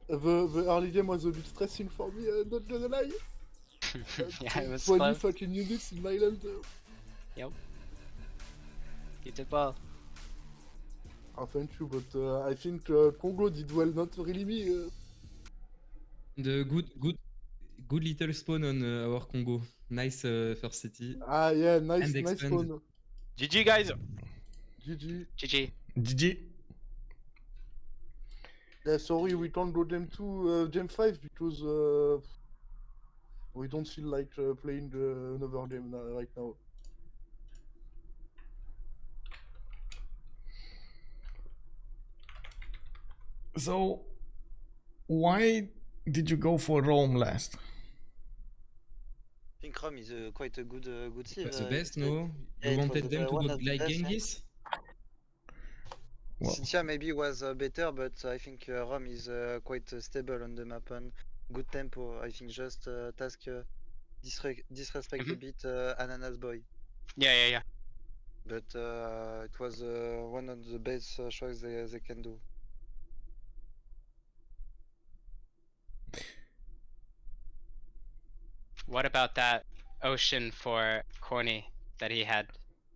The early game was a bit stressing for me, not gonna lie. Yeah, it was 20 slow. fucking units in my land. Yep. You did well. thank you, but I think Congo did well, not really me. The good little spawn on our Congo. Nice first city. Ah yeah, nice And expand. spawn. GG guys. GG. GG. GG. Yeah, sorry, we can't go Gem 2, Gem 5 because we don't feel like playing another game right now. So, why did you go for Rome last? I think Rome is quite a good civ. It's the best, it's no? yeah, You it wanted was them to one go of the like best, Genghis? Well- Cynthia maybe was better, but I think Rome is quite stable on the map and good tempo. I think just task disrespect a bit Ananas Boy, Yeah. but it was one of the best choice they can do. What about that ocean for Khornie that he had?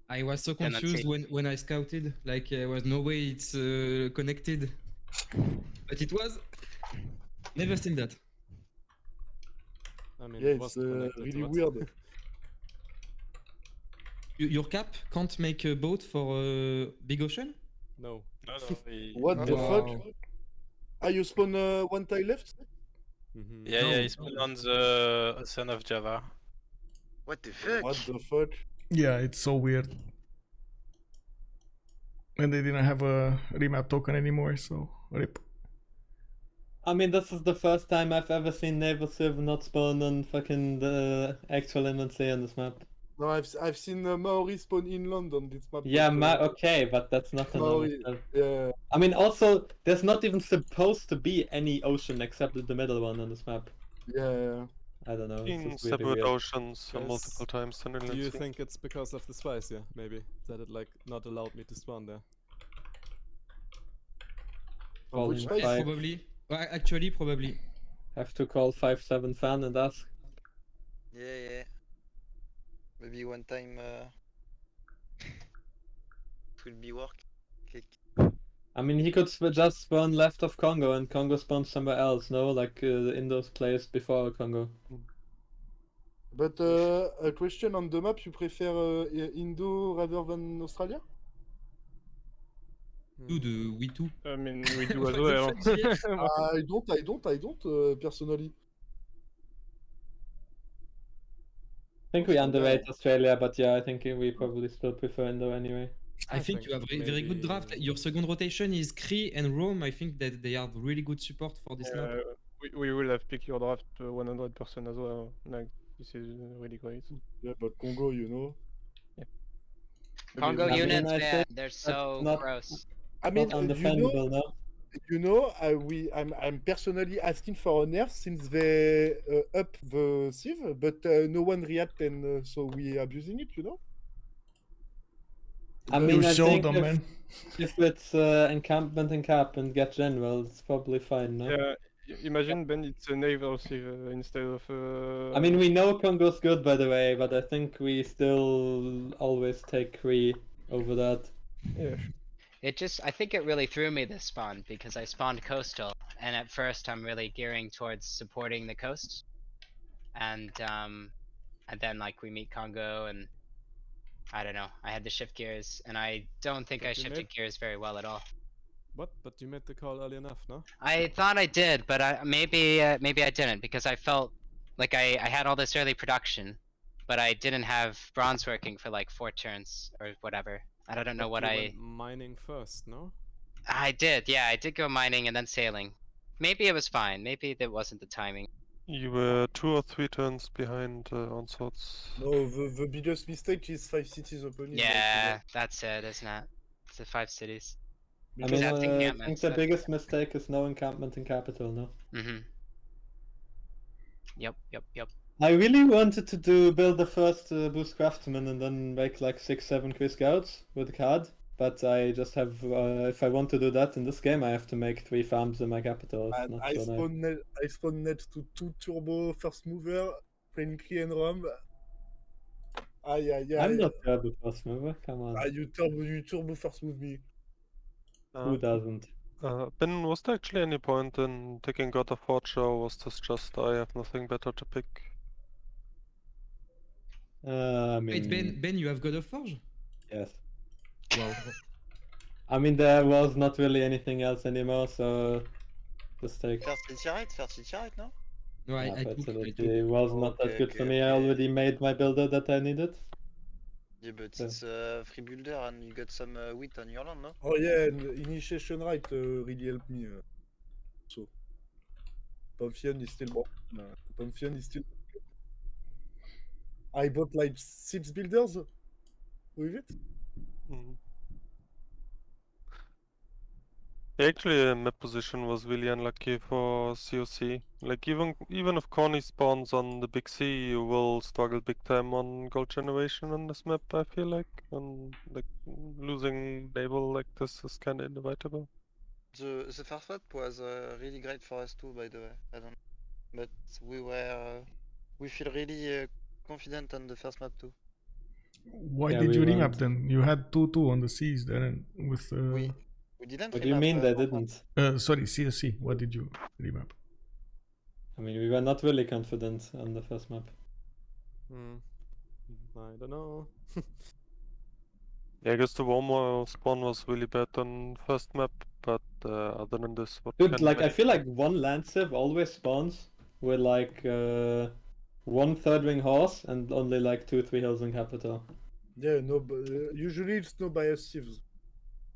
I was so Then let's confused see. when I scouted. Like, there was no way it's connected. But it was. Never seen that. I mean, Yeah, it it's was connected. really what? weird. Your cap can't make a boat for Big Ocean? No. No, he... What the Wow. fuck? Ah, you spawn one tile left? Mhm. Yeah, No. he's been on the Son of Java. What the fuck? What the fuck? Yeah, it's so weird. And they didn't have a remap token anymore, so rip. I mean, this is the first time I've ever seen Naval Civ not spawn on fucking the actual MNC on this map. No, I've seen Maori spawn inland on this map. Yeah, but, okay, but that's not enough. Maori, yeah. I mean, also, there's not even supposed to be any ocean except the middle one on this map. Yeah. I don't know. It's In just really separate weird. oceans Guys, multiple times. And Do you think it's because of the spice? Yeah, maybe that it like not allowed me to spawn there. Call Which him spice? five- Probably. Well, actually, probably. Have to call 5-7 fan and ask. Yeah. Maybe one time it will be work. Okay. I mean, he could just spawn left of Congo and Congo spawn somewhere else, no? Like the Indo's place before Congo. But a question on the map, you prefer Indo rather than Australia? We too. I mean, we do What as the well. fuck, GF? I don't, personally. I think we underrate Australia, but yeah, I think we probably still prefer Indo anyway. I think you have very good draft. Your second rotation is Cree and Rome. I think that they have really good support for this map. We will have picked your draft 100% as well. Like, this is really great. Yeah, but Congo, you know. Congo I mean, units, I man, think they're so not- gross. I mean, Not undefendable, no? I'm personally asking for a nerf since they up the Civ, but no one react, and so we abusing it, you know. I You mean, I showed think them, man. if it's encampment and cap and get general, it's probably fine, no? Yeah, imagine Ben, it's a naval civ instead of. I mean, we know Congo's good, by the way, but I think we still always take Cree over that. Yeah. I think it really threw me this spawn because I spawned coastal, and at first I'm really gearing towards supporting the coast, and then like we meet Congo, and I don't know, I had to shift gears, and I don't think But I you shifted made- gears very well at all. What? But you made the call early enough, no? I thought I did, but maybe I didn't, because I felt like I had all this early production, but I didn't have bronze working for like 4 turns or whatever. I don't know But what you I. went mining first, no? I did, yeah, I did go mining and then sailing. Maybe it was fine. Maybe that wasn't the timing. You were 2 or 3 turns behind OnSpots. No, the biggest mistake is 5 cities opening. Yeah, that's it, isn't it? It's the 5 cities. I Because mean, that's I think encampments, the that's- biggest mistake is no encampment in capital, no? Yep. I really wanted to build the first boost craftsman and then make like 6-7 Cree scouts with the card, but I just have if I want to do that in this game, I have to make 3 farms in my capital. It's And not I so nice. spawn next to 2 turbo first mover, playing Cree and Rom. I'm not turbo first mover. Come on. You turbo first move me. Who doesn't? Ben, was there actually any point in taking God of Forge, or was this just I have nothing better to pick? I Wait, mean, Ben, you have God of Forge? yes. Wow. I mean, there was not really anything else anymore, so just take. First Titiits, no? No, I but took. it was not that Okay, good for okay, me. I okay. already made my builder that I needed. Yeah, but So- it's free builder and you got some wheat on your land, no? Oh yeah, and initiation right really helped me. So Pantheon is still Pantheon is still. I bought like 6 builders with it. Mm. Actually, map position was really unlucky for COC. Like even if Khornie spawns on the big C, you will struggle big time on gold generation on this map. I feel like, and like losing naval like this is kind of inevitable. The first map was really great for us too, by the way. I don't know, but we feel really confident on the first map too. Why Yeah, did we you went- remap then? You had 2-2 on the Seas there and with. We didn't. What do you mean they didn't? Sorry, CSC. What did you remap? I mean, we were not really confident on the first map. I don't know. Yeah, I guess the warmer spawn was really bad on first map, but other than this, what Dude, can like I make- feel like one land civ always spawns with like 1 third wing horse and only like 2-3 hills in capital. Yeah, no, but usually it's no bias civs.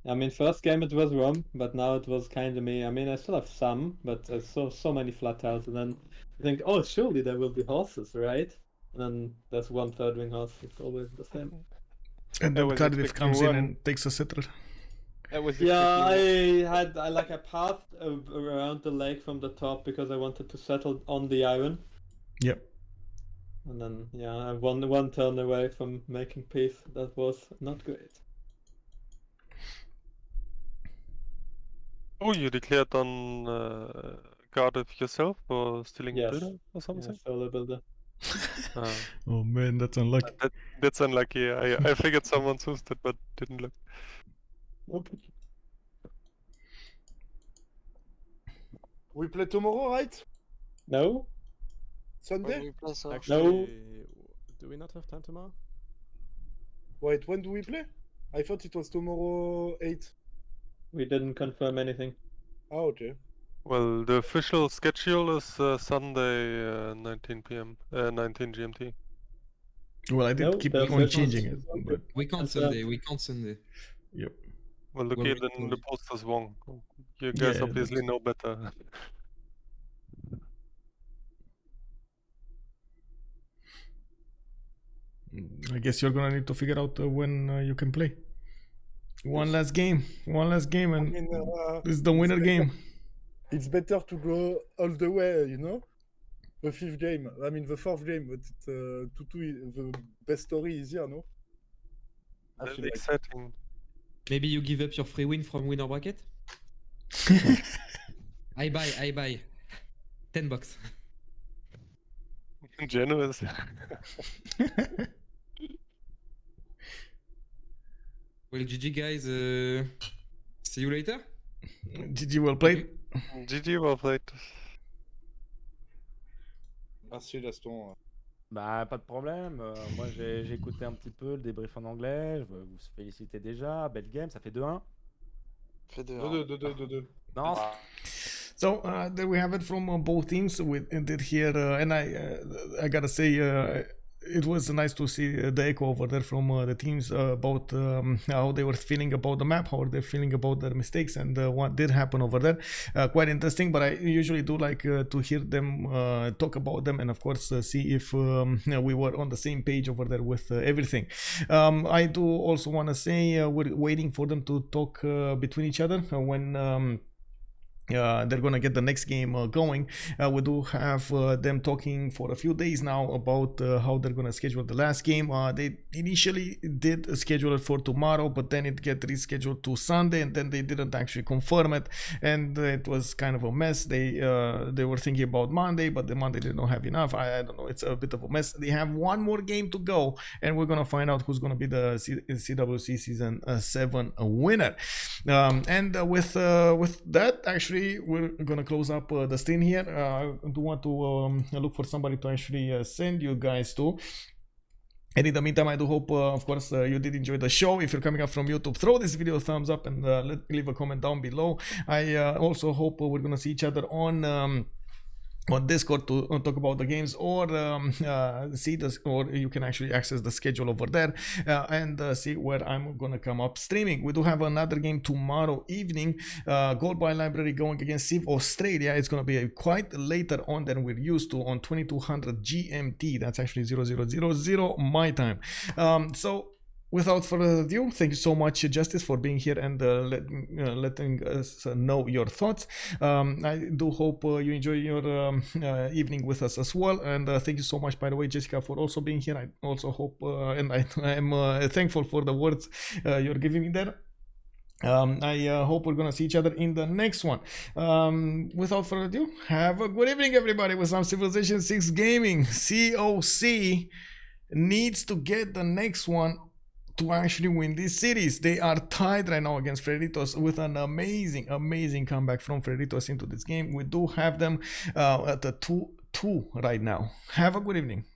I mean, first game it was Rom, but now it was kind of me. I mean, I still have some, but I saw so many flat tiles, and then I think, oh, surely there will be horses, right? And then there's 1 third wing horse. It's always the same. And I then was Cardiff expecting comes in one. and takes a settler. I was Yeah, expecting I like I pathed around the lake from the top because I wanted to settle on the iron. Yep. And then yeah, I one turn away from making peace. That was not great. Oh, you declared on Cardiff yourself for stealing Yes. builder or something? Yeah, solo builder. Oh man, that's unlucky. That's unlucky. I figured someone used it, but didn't look. Okay. We play tomorrow, right? No. Sunday? Actually, do we not have time tomorrow? Wait, when do we play? I thought it was tomorrow 8. We didn't confirm anything. Oh, okay. Well, the official schedule is Sunday, 19 p.m., 19 GMT. Well, I did No, keep there's on no changing it. confirmation. But We can't Sunday. We can't Sunday. yep. Well, look Well, here, we then the told- post is wrong. You guys Yeah, obviously know better. I guess you're gonna need to figure out when you can play. One last game, and I mean, this is the winner game. it's better to go all the way, you know? The 5th game. I mean, the 4th game, but it's, the best story is here, no? I Very feel like. exciting. Maybe you give up your free win from winner bracket? I buy. $10. Generous. Well, GG guys. See you later. GG, well played. GG, well played. Merci, Gaston. Bah, pas de problème. Moi, j'ai écouté un petit peu le débrief en anglais. Je veux vous féliciter déjà. Belle game, ça fait 2-1. Fait 2-2. Non, So there we have it from both teams. We did here, and I gotta say, it was nice to see the echo over there from the teams about how they were feeling about the map, how they're feeling about their mistakes, and what did happen over there. Quite interesting, but I usually do like to hear them talk about them, and of course see if we were on the same page over there with everything. I do also want to say we're waiting for them to talk between each other when they're gonna get the next game going. We do have them talking for a few days now about how they're gonna schedule the last game. They initially did schedule it for tomorrow, but then it get rescheduled to Sunday, and then they didn't actually confirm it, and it was kind of a mess. They were thinking about Monday, but the Monday they don't have enough. I don't know, it's a bit of a mess. They have one more game to go, and we're gonna find out who's gonna be the CWC season 7 winner. And with that, actually, we're gonna close up the stream here. I do want to look for somebody to actually send you guys to. And in the meantime, I do hope, of course, you did enjoy the show. If you're coming up from YouTube, throw this video a thumbs up and leave a comment down below. I also hope we're gonna see each other on Discord to talk about the games, or see this, or you can actually access the schedule over there and see where I'm gonna come up streaming. We do have another game tomorrow evening, Gold By Library going against Civ Australia. It's gonna be quite later on than we're used to, on 2200 GMT. That's actually 0000 my time. So without further ado, thank you so much, Justice, for being here and letting us know your thoughts. I do hope you enjoy your evening with us as well. And thank you so much, by the way, Jessica, for also being here. I also hope, and I am thankful for the words you're giving me there. I hope we're gonna see each other in the next one. Without further ado, have a good evening, everybody, with some Civilization 6 gaming. COC needs to get the next one to actually win this series. They are tied right now against Freritos, with an amazing comeback from Freritos into this game. We do have them at a 2-2 right now. Have a good evening.